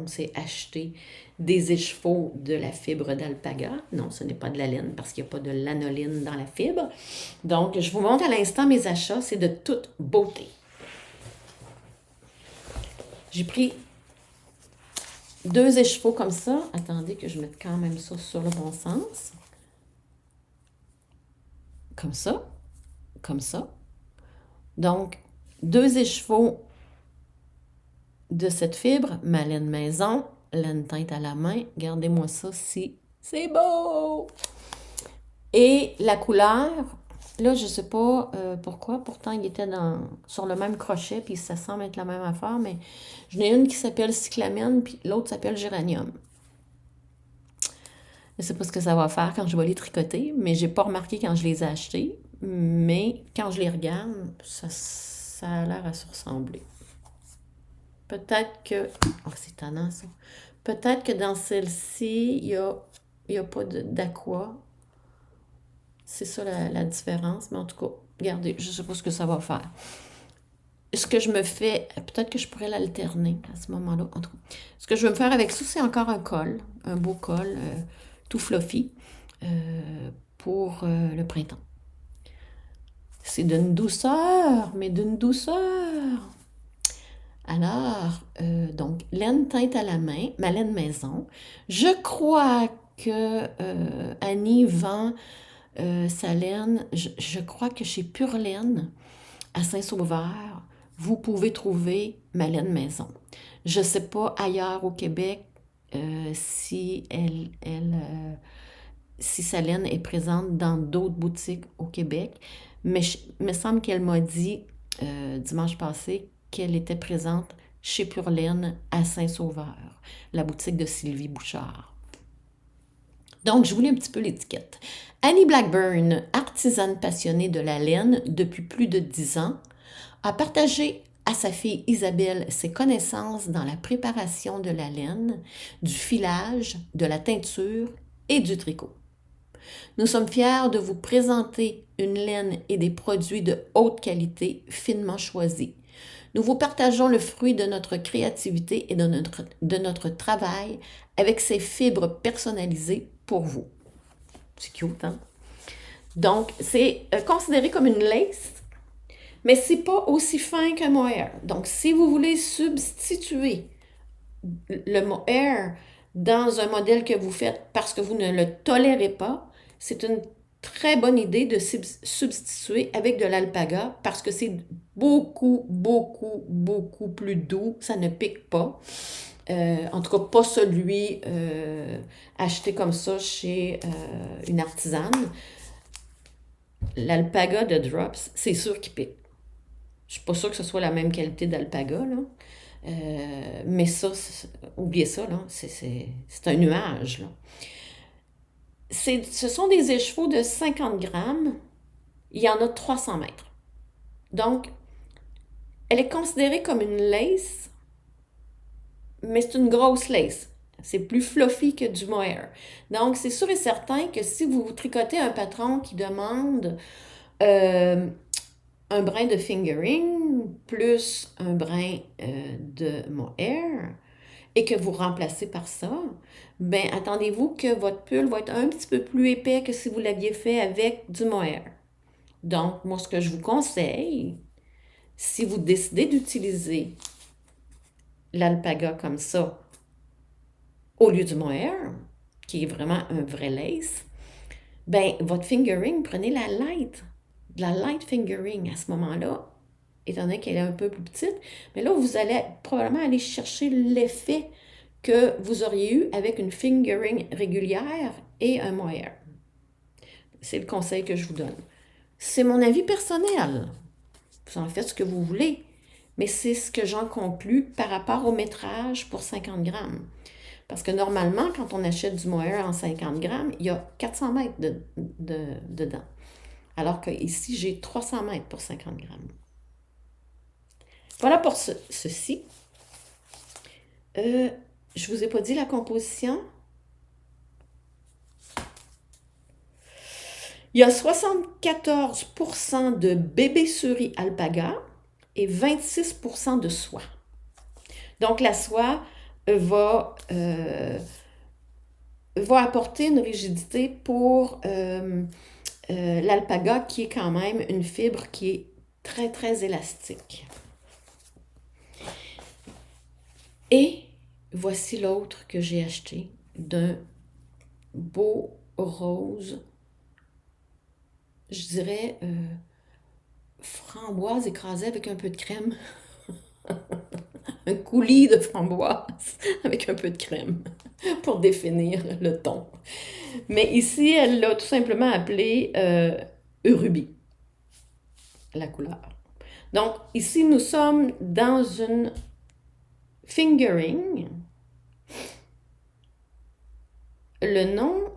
on s'est acheté des échevaux de la fibre d'alpaga. Non, ce n'est pas de la laine parce qu'il n'y a pas de lanoline dans la fibre. Donc, je vous montre à l'instant mes achats. C'est de toute beauté. J'ai pris 2 échevaux comme ça. Attendez que je mette quand même ça sur le bon sens. Comme ça. Comme ça. Donc, 2 échevaux de cette fibre, ma laine maison, laine teinte à la main. Regardez-moi ça si c'est beau! Et la couleur, là, je ne sais pas pourquoi, pourtant il était sur le même crochet, puis ça semble être la même affaire, mais j'en ai une qui s'appelle cyclamène, puis l'autre s'appelle géranium. Je ne sais pas ce que ça va faire quand je vais les tricoter, mais je n'ai pas remarqué quand je les ai achetés. Mais quand je les regarde, ça a l'air à se ressembler. Peut-être que... Oh, c'est étonnant, ça. Peut-être que dans celle-ci, il y a pas d'aqua. C'est ça la différence. Mais en tout cas, regardez, je ne sais pas ce que ça va faire. Ce que je me fais... Peut-être que je pourrais l'alterner à ce moment-là. En tout cas, ce que je veux me faire avec ça, c'est encore un col. Un beau col, tout fluffy, pour le printemps. C'est d'une douceur, mais d'une douceur. Alors, donc, laine teinte à la main, ma laine maison. Je crois que Annie vend sa laine, je crois que chez Pure Laine, à Saint-Sauveur, vous pouvez trouver ma laine maison. Je ne sais pas ailleurs au Québec si si sa laine est présente dans d'autres boutiques au Québec, mais il me semble qu'elle m'a dit dimanche passé qu'elle était présente chez Pure Laine à Saint-Sauveur, la boutique de Sylvie Bouchard. Donc, je vous lis un petit peu l'étiquette. Annie Blackburn, artisane passionnée de la laine depuis plus de 10 ans, a partagé à sa fille Isabelle ses connaissances dans la préparation de la laine, du filage, de la teinture et du tricot. Nous sommes fiers de vous présenter une laine et des produits de haute qualité finement choisis. Nous vous partageons le fruit de notre créativité et de notre travail avec ces fibres personnalisées pour vous. C'est cute, hein? Donc, c'est considéré comme une lace, mais c'est pas aussi fin qu'un mohair. Donc, si vous voulez substituer le mohair dans un modèle que vous faites parce que vous ne le tolérez pas, c'est une très bonne idée de substituer avec de l'alpaga parce que c'est beaucoup, beaucoup, beaucoup plus doux. Ça ne pique pas. En tout cas, pas celui acheté comme ça chez une artisane. L'alpaga de Drops, c'est sûr qu'il pique. Je suis pas sûre que ce soit la même qualité d'alpaga, là. Mais ça, oubliez ça, là. C'est un nuage, là. Ce sont des échevaux de 50 grammes. Il y en a 300 mètres. Donc, elle est considérée comme une lace, mais c'est une grosse lace. C'est plus fluffy que du mohair. Donc, c'est sûr et certain que si vous tricotez un patron qui demande un brin de fingering plus un brin de mohair et que vous remplacez par ça, ben attendez-vous que votre pull va être un petit peu plus épais que si vous l'aviez fait avec du mohair. Donc, moi, ce que je vous conseille, si vous décidez d'utiliser l'alpaga comme ça au lieu du mohair, qui est vraiment un vrai lace, ben votre fingering, prenez la light fingering à ce moment-là, étant donné qu'elle est un peu plus petite, mais là, vous allez probablement aller chercher l'effet que vous auriez eu avec une fingering régulière et un mohair. C'est le conseil que je vous donne. C'est mon avis personnel. Vous en faites ce que vous voulez, mais c'est ce que j'en conclus par rapport au métrage pour 50 grammes. Parce que normalement, quand on achète du mohair en 50 grammes, il y a 400 mètres dedans. Alors qu'ici, j'ai 300 mètres pour 50 grammes. Voilà pour ceci. Je ne vous ai pas dit la composition. Il y a 74% de bébé suri alpaga et 26% de soie. Donc, la soie, va, va apporter une rigidité pour l'alpaga, qui est quand même une fibre qui est très, très élastique. Et voici l'autre que j'ai acheté, d'un beau rose, je dirais framboise écrasée avec un peu de crème. Un coulis de framboise avec un peu de crème pour définir le ton. Mais ici, elle l'a tout simplement appelé Ruby, la couleur. Donc, ici, nous sommes dans une fingering. Le nom,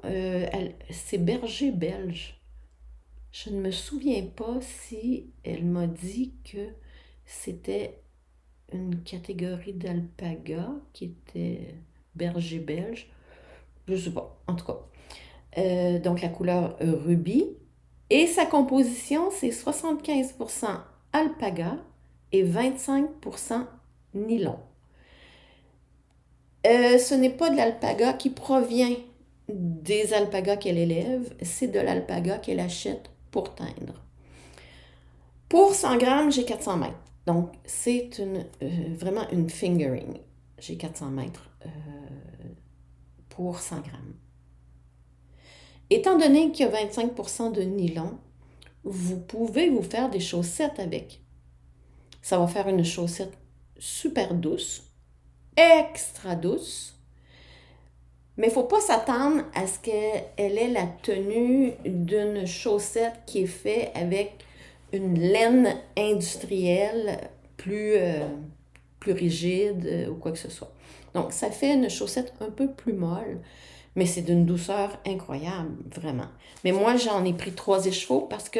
c'est Berger Belge. Je ne me souviens pas si elle m'a dit que c'était une catégorie d'alpaga qui était berger belge. Je ne sais pas, en tout cas. Donc la couleur rubis. Et sa composition, c'est 75% alpaga et 25% nylon. Ce n'est pas de l'alpaga qui provient des alpagas qu'elle élève, c'est de l'alpaga qu'elle achète pour teindre. Pour 100 grammes, j'ai 400 mètres. Donc, c'est vraiment une fingering. J'ai 400 mètres pour 100 grammes. Étant donné qu'il y a 25% de nylon, vous pouvez vous faire des chaussettes avec. Ça va faire une chaussette super douce, extra douce, mais il ne faut pas s'attendre à ce qu'elle ait la tenue d'une chaussette qui est faite avec une laine industrielle plus rigide ou quoi que ce soit. Donc, ça fait une chaussette un peu plus molle, mais c'est d'une douceur incroyable, vraiment. Mais moi, j'en ai pris 3 écheveaux parce que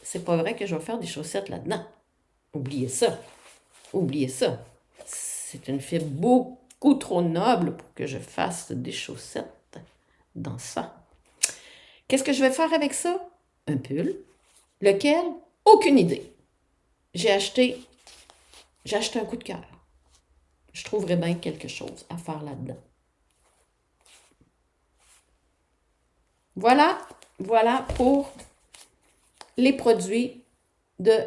c'est pas vrai que je vais faire des chaussettes là-dedans. Oubliez ça. Oubliez ça. C'est une fibre beaucoup trop noble pour que je fasse des chaussettes dans ça. Qu'est-ce que je vais faire avec ça? Un pull. Lequel? Aucune idée. J'ai acheté un coup de cœur. Je trouverais bien quelque chose à faire là-dedans. Voilà pour les produits de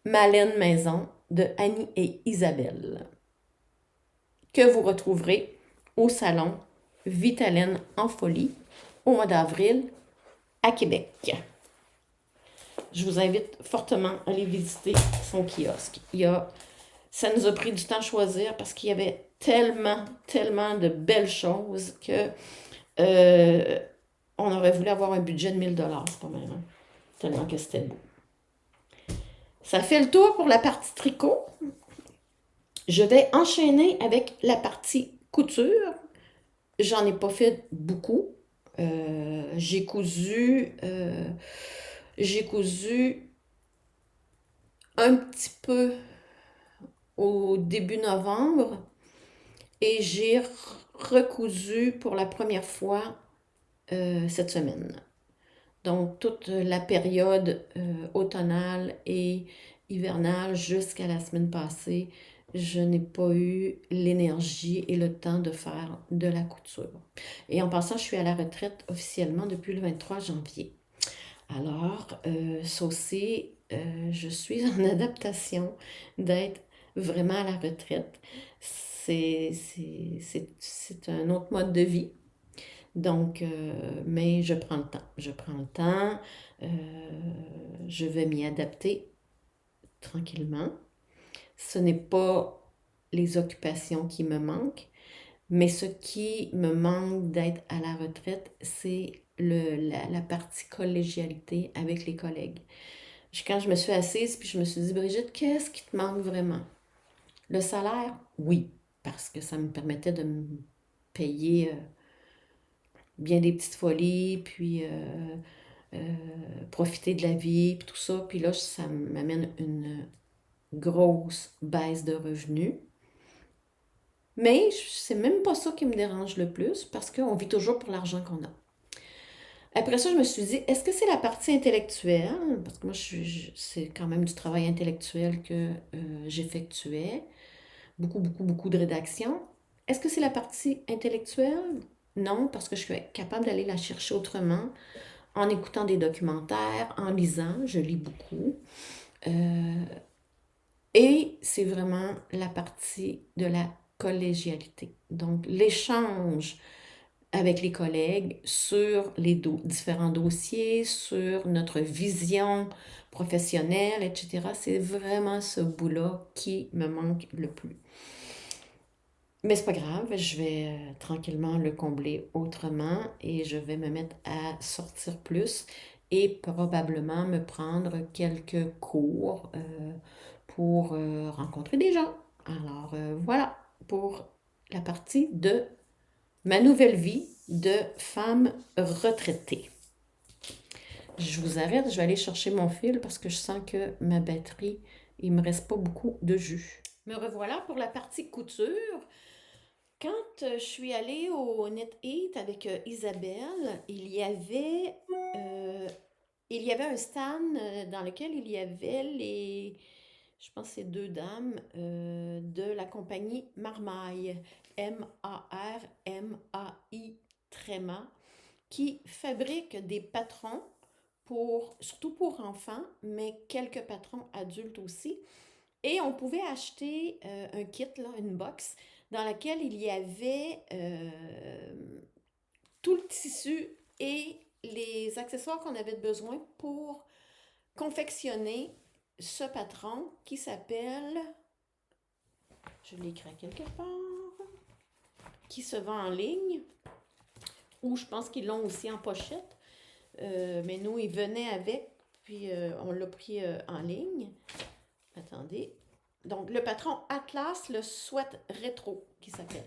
ma laine maison de Annie et Isabelle, que vous retrouverez au salon Vitalaine en folie au mois d'avril à Québec. Je vous invite fortement à aller visiter son kiosque. Ça nous a pris du temps à choisir parce qu'il y avait tellement, tellement de belles choses que on aurait voulu avoir un budget de 1000 $, c'est pas mal, hein? Tellement que c'était beau. Ça fait le tour pour la partie tricot. Je vais enchaîner avec la partie couture. J'en ai pas fait beaucoup. J'ai cousu un petit peu au début novembre et j'ai recousu pour la première fois cette semaine. Donc, toute la période automnale et hivernale jusqu'à la semaine passée, je n'ai pas eu l'énergie et le temps de faire de la couture. Et en passant, je suis à la retraite officiellement depuis le 23 janvier. Alors, ça aussi, je suis en adaptation d'être vraiment à la retraite. C'est un autre mode de vie. Donc, mais je prends le temps. Je prends le temps. Je vais m'y adapter tranquillement. Ce n'est pas les occupations qui me manquent, mais ce qui me manque d'être à la retraite, c'est la partie collégialité avec les collègues. Quand je me suis assise, puis je me suis dit, Brigitte, qu'est-ce qui te manque vraiment? Le salaire? Oui, parce que ça me permettait de me payer bien des petites folies, puis profiter de la vie, puis tout ça. Puis là, ça m'amène une grosse baisse de revenus. Mais c'est même pas ça qui me dérange le plus, parce qu'on vit toujours pour l'argent qu'on a. Après ça, je me suis dit, est-ce que c'est la partie intellectuelle? Parce que moi, c'est quand même du travail intellectuel que j'effectuais. beaucoup, beaucoup, beaucoup de rédaction. Est-ce que c'est la partie intellectuelle? Non, parce que je suis capable d'aller la chercher autrement, en écoutant des documentaires, en lisant, je lis beaucoup. Euh, et c'est vraiment la partie de la collégialité. Donc, l'échange avec les collègues sur les différents dossiers, sur notre vision professionnelle, etc. C'est vraiment ce bout-là qui me manque le plus. Mais c'est pas grave, je vais tranquillement le combler autrement et je vais me mettre à sortir plus et probablement me prendre quelques cours pour rencontrer des gens. Alors voilà pour la partie de ma nouvelle vie de femme retraitée. Je vous arrête, je vais aller chercher mon fil parce que je sens que ma batterie, il me reste pas beaucoup de jus. Me revoilà pour la partie couture. Quand je suis allée au Net Eat avec Isabelle, euh, il y avait un stand dans lequel il y avait je pense que c'est deux dames de la compagnie Marmaille, M-A-R-M-A-I, Tréma, qui fabriquent des patrons surtout pour enfants, mais quelques patrons adultes aussi. Et on pouvait acheter un kit, là, une box, dans laquelle il y avait tout le tissu et les accessoires qu'on avait besoin pour confectionner ce patron qui s'appelle, je l'ai écrit quelque part, qui se vend en ligne, ou je pense qu'ils l'ont aussi en pochette. Mais nous, il venait avec, puis on l'a pris en ligne. Attendez. Donc, le patron Atlas, le Sweat Rétro, qui s'appelle.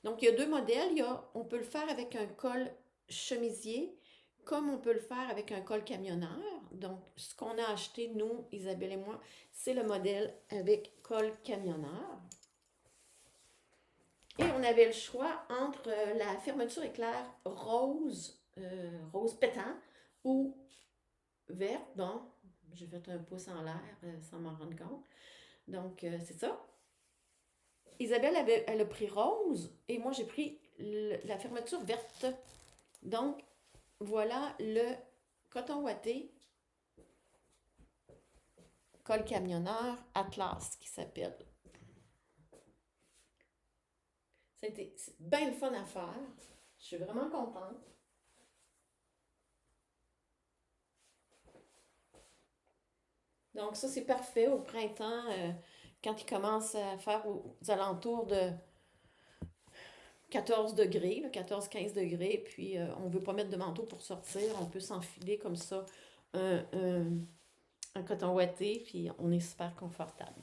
Donc, il y a deux modèles. On peut le faire avec un col chemisier, comme on peut le faire avec un col camionneur. Donc, ce qu'on a acheté, nous, Isabelle et moi, c'est le modèle avec col camionneur. Et on avait le choix entre la fermeture éclair rose pétant, ou verte. Bon, j'ai fait un pouce en l'air sans m'en rendre compte. Donc, c'est ça. Isabelle elle a pris rose et moi j'ai pris la fermeture verte. Donc, voilà le coton ouaté col camionneur Atlas qui s'appelle. C'était bien le fun à faire. Je suis vraiment contente. Donc, ça, c'est parfait au printemps, quand il commence à faire aux alentours de 14 degrés, 14-15 degrés, puis on ne veut pas mettre de manteau pour sortir, on peut s'enfiler comme ça un, un, un coton ouaté, puis on est super confortable.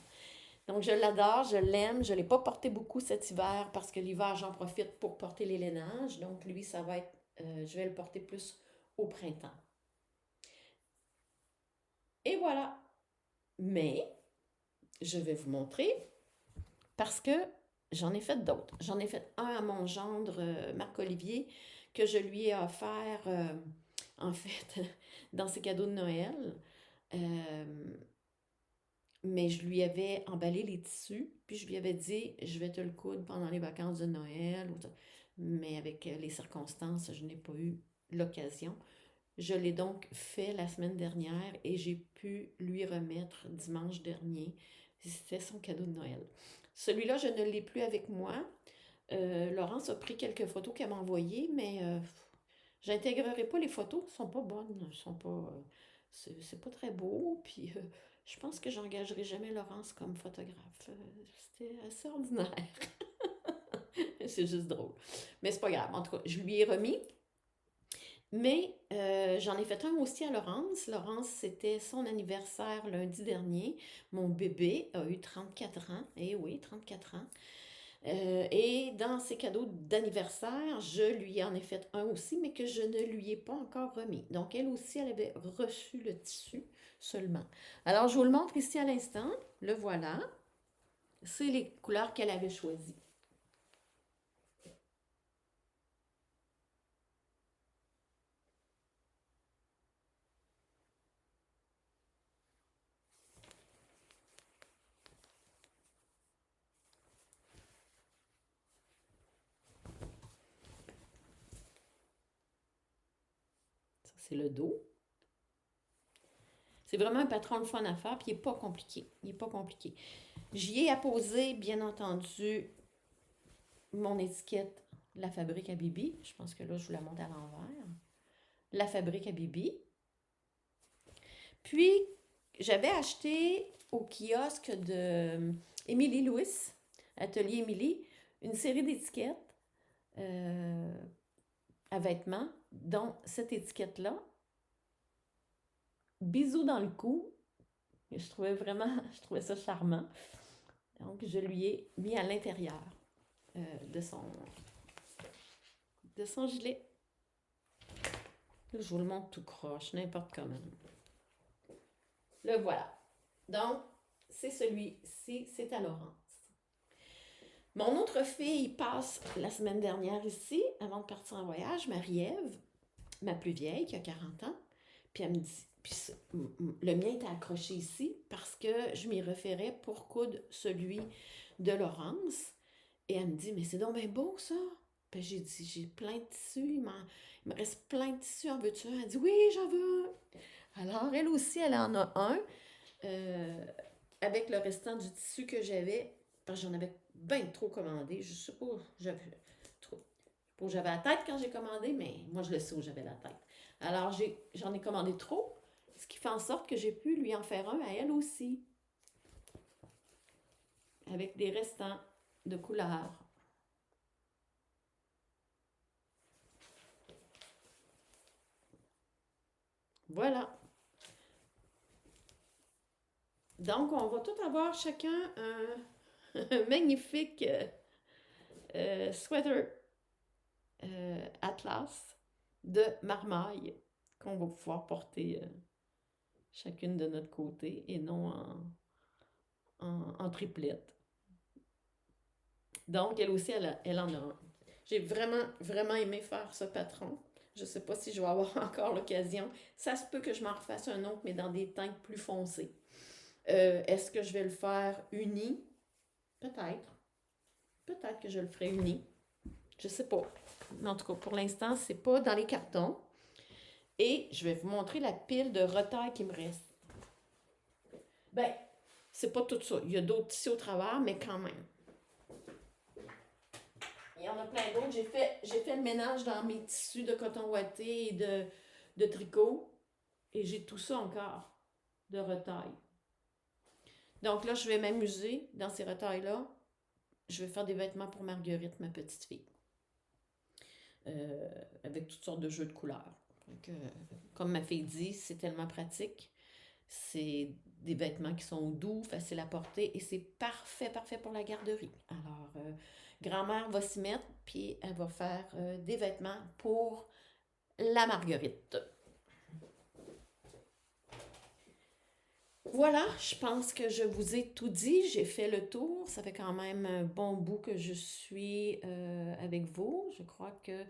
Donc, je l'adore, je l'aime. Je ne l'ai pas porté beaucoup cet hiver parce que l'hiver, j'en profite pour porter les lainages. Donc, lui, ça va être, je vais le porter plus au printemps. Et voilà. Mais, je vais vous montrer parce que j'en ai fait d'autres. J'en ai fait un à mon gendre, Marc-Olivier, que je lui ai offert, en fait, dans ses cadeaux de Noël. Euh, mais je lui avais emballé les tissus, puis je lui avais dit, je vais te le coudre pendant les vacances de Noël. Mais avec les circonstances, je n'ai pas eu l'occasion. Je l'ai donc fait la semaine dernière et j'ai pu lui remettre dimanche dernier. C'était son cadeau de Noël. Celui-là, je ne l'ai plus avec moi. Laurence a pris quelques photos qu'elle m'a envoyées, mais j'intégrerai pas les photos. Elles sont pas bonnes. Elles sont pas, c'est pas très beau. Puis je pense que j'engagerai jamais Laurence comme photographe. C'était assez ordinaire. C'est juste drôle. Mais c'est pas grave. En tout cas, je lui ai remis. Mais j'en ai fait un aussi à Laurence. Laurence, c'était son anniversaire lundi dernier. Mon bébé a eu 34 ans. Eh oui, 34 ans. Et dans ses cadeaux d'anniversaire, je lui en ai fait un aussi, mais que je ne lui ai pas encore remis. Donc, elle aussi, elle avait reçu le tissu seulement. Alors, je vous le montre ici à l'instant. Le voilà. C'est les couleurs qu'elle avait choisies. c'est le dos. C'est vraiment un patron de fun à faire, puis il n'est pas compliqué. Il n'est pas compliqué. J'y ai apposé, bien entendu, mon étiquette La Fabrique à Bibi. Je pense que là, je vous la monte à l'envers. La Fabrique à Bibi. Puis, j'avais acheté au kiosque de Émilie Louis, Atelier Émilie, une série d'étiquettes à vêtements, dont cette étiquette-là, Bisous dans le cou. Je trouvais ça charmant. Donc, je lui ai mis à l'intérieur de son gilet. Là, je vous le montre tout croche, n'importe comment. Le voilà. Donc, c'est celui-ci, c'est à Laurence. Mon autre fille passe la semaine dernière ici, avant de partir en voyage, Marie-Ève, ma plus vieille, qui a 40 ans. Puis elle me dit, le mien était accroché ici parce que je m'y référais pour coudre celui de Laurence. Et elle me dit, mais c'est donc bien beau ça. Puis j'ai dit, j'ai plein de tissus, il me reste plein de tissus, en veux-tu un? Elle dit, oui, j'en veux un. Alors, elle aussi, elle en a un, avec le restant du tissu que j'avais, parce que j'en avais bien trop commandé. Je sais pas, j'avais la tête quand j'ai commandé, mais moi, je le sais où j'avais la tête. Alors, j'en ai commandé trop, ce qui fait en sorte que j'ai pu lui en faire un à elle aussi, avec des restants de couleurs. Voilà. Donc, on va tout avoir chacun un magnifique sweater Atlas de marmaille qu'on va pouvoir porter chacune de notre côté et non en triplette. Donc, elle aussi, elle en a un. J'ai vraiment, vraiment aimé faire ce patron. Je ne sais pas si je vais avoir encore l'occasion. Ça se peut que je m'en refasse un autre, mais dans des teintes plus foncées. Est-ce que je vais le faire uni? Peut-être. Peut-être que je le ferai uni. Je sais pas. Mais en tout cas, pour l'instant, c'est pas dans les cartons. Et je vais vous montrer la pile de retails qui me reste. Ben, c'est pas tout ça. Il y a d'autres tissus au travers, mais quand même. Il y en a plein d'autres. J'ai fait le ménage dans mes tissus de coton ouaté et de tricot. Et j'ai tout ça encore de retails. Donc là, je vais m'amuser dans ces retails-là. Je vais faire des vêtements pour Marguerite, ma petite fille. Avec toutes sortes de jeux de couleurs. Donc, comme ma fille dit, c'est tellement pratique. C'est des vêtements qui sont doux, faciles à porter et c'est parfait, parfait pour la garderie. Alors, grand-mère va s'y mettre, puis elle va faire des vêtements pour la Marguerite. Voilà, je pense que je vous ai tout dit. J'ai fait le tour. Ça fait quand même un bon bout que je suis avec vous. Je crois que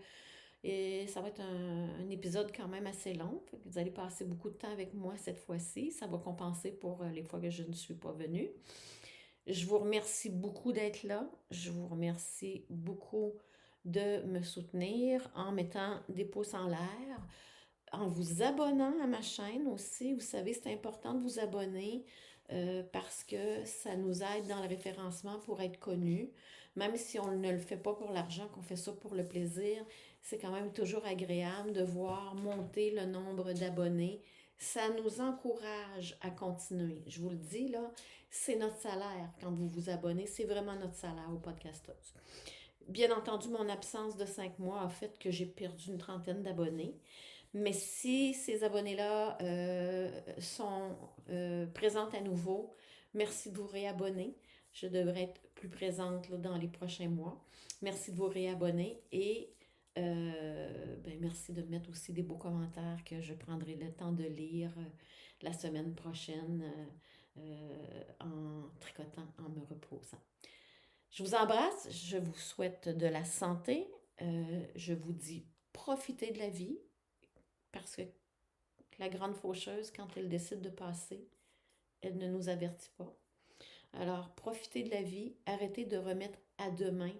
ça va être un épisode quand même assez long. Vous allez passer beaucoup de temps avec moi cette fois-ci. Ça va compenser pour les fois que je ne suis pas venue. Je vous remercie beaucoup d'être là. Je vous remercie beaucoup de me soutenir en mettant des pouces en l'air, en vous abonnant à ma chaîne aussi. Vous savez, c'est important de vous abonner parce que ça nous aide dans le référencement pour être connu. Même si on ne le fait pas pour l'argent, qu'on fait ça pour le plaisir, c'est quand même toujours agréable de voir monter le nombre d'abonnés. Ça nous encourage à continuer. Je vous le dis, là, c'est notre salaire quand vous vous abonnez. C'est vraiment notre salaire au Podcasteuse. Bien entendu, mon absence de 5 mois a fait que j'ai perdu une trentaine d'abonnés. Mais si ces abonnés-là sont présents à nouveau, merci de vous réabonner. Je devrais être plus présente là, dans les prochains mois. Merci de vous réabonner et merci de mettre aussi des beaux commentaires que je prendrai le temps de lire la semaine prochaine en tricotant, en me reposant. Je vous embrasse, je vous souhaite de la santé. Je vous dis profitez de la vie parce que la grande faucheuse, quand elle décide de passer, elle ne nous avertit pas. Alors, profitez de la vie, arrêtez de remettre à demain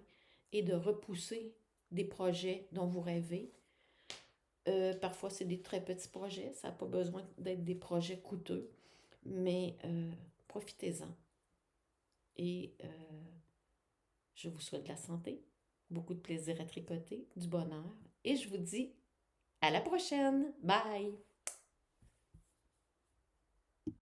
et de repousser des projets dont vous rêvez. Parfois, c'est des très petits projets. Ça n'a pas besoin d'être des projets coûteux, mais profitez-en. Et je vous souhaite de la santé, beaucoup de plaisir à tricoter, du bonheur. Et je vous dis à la prochaine. Bye!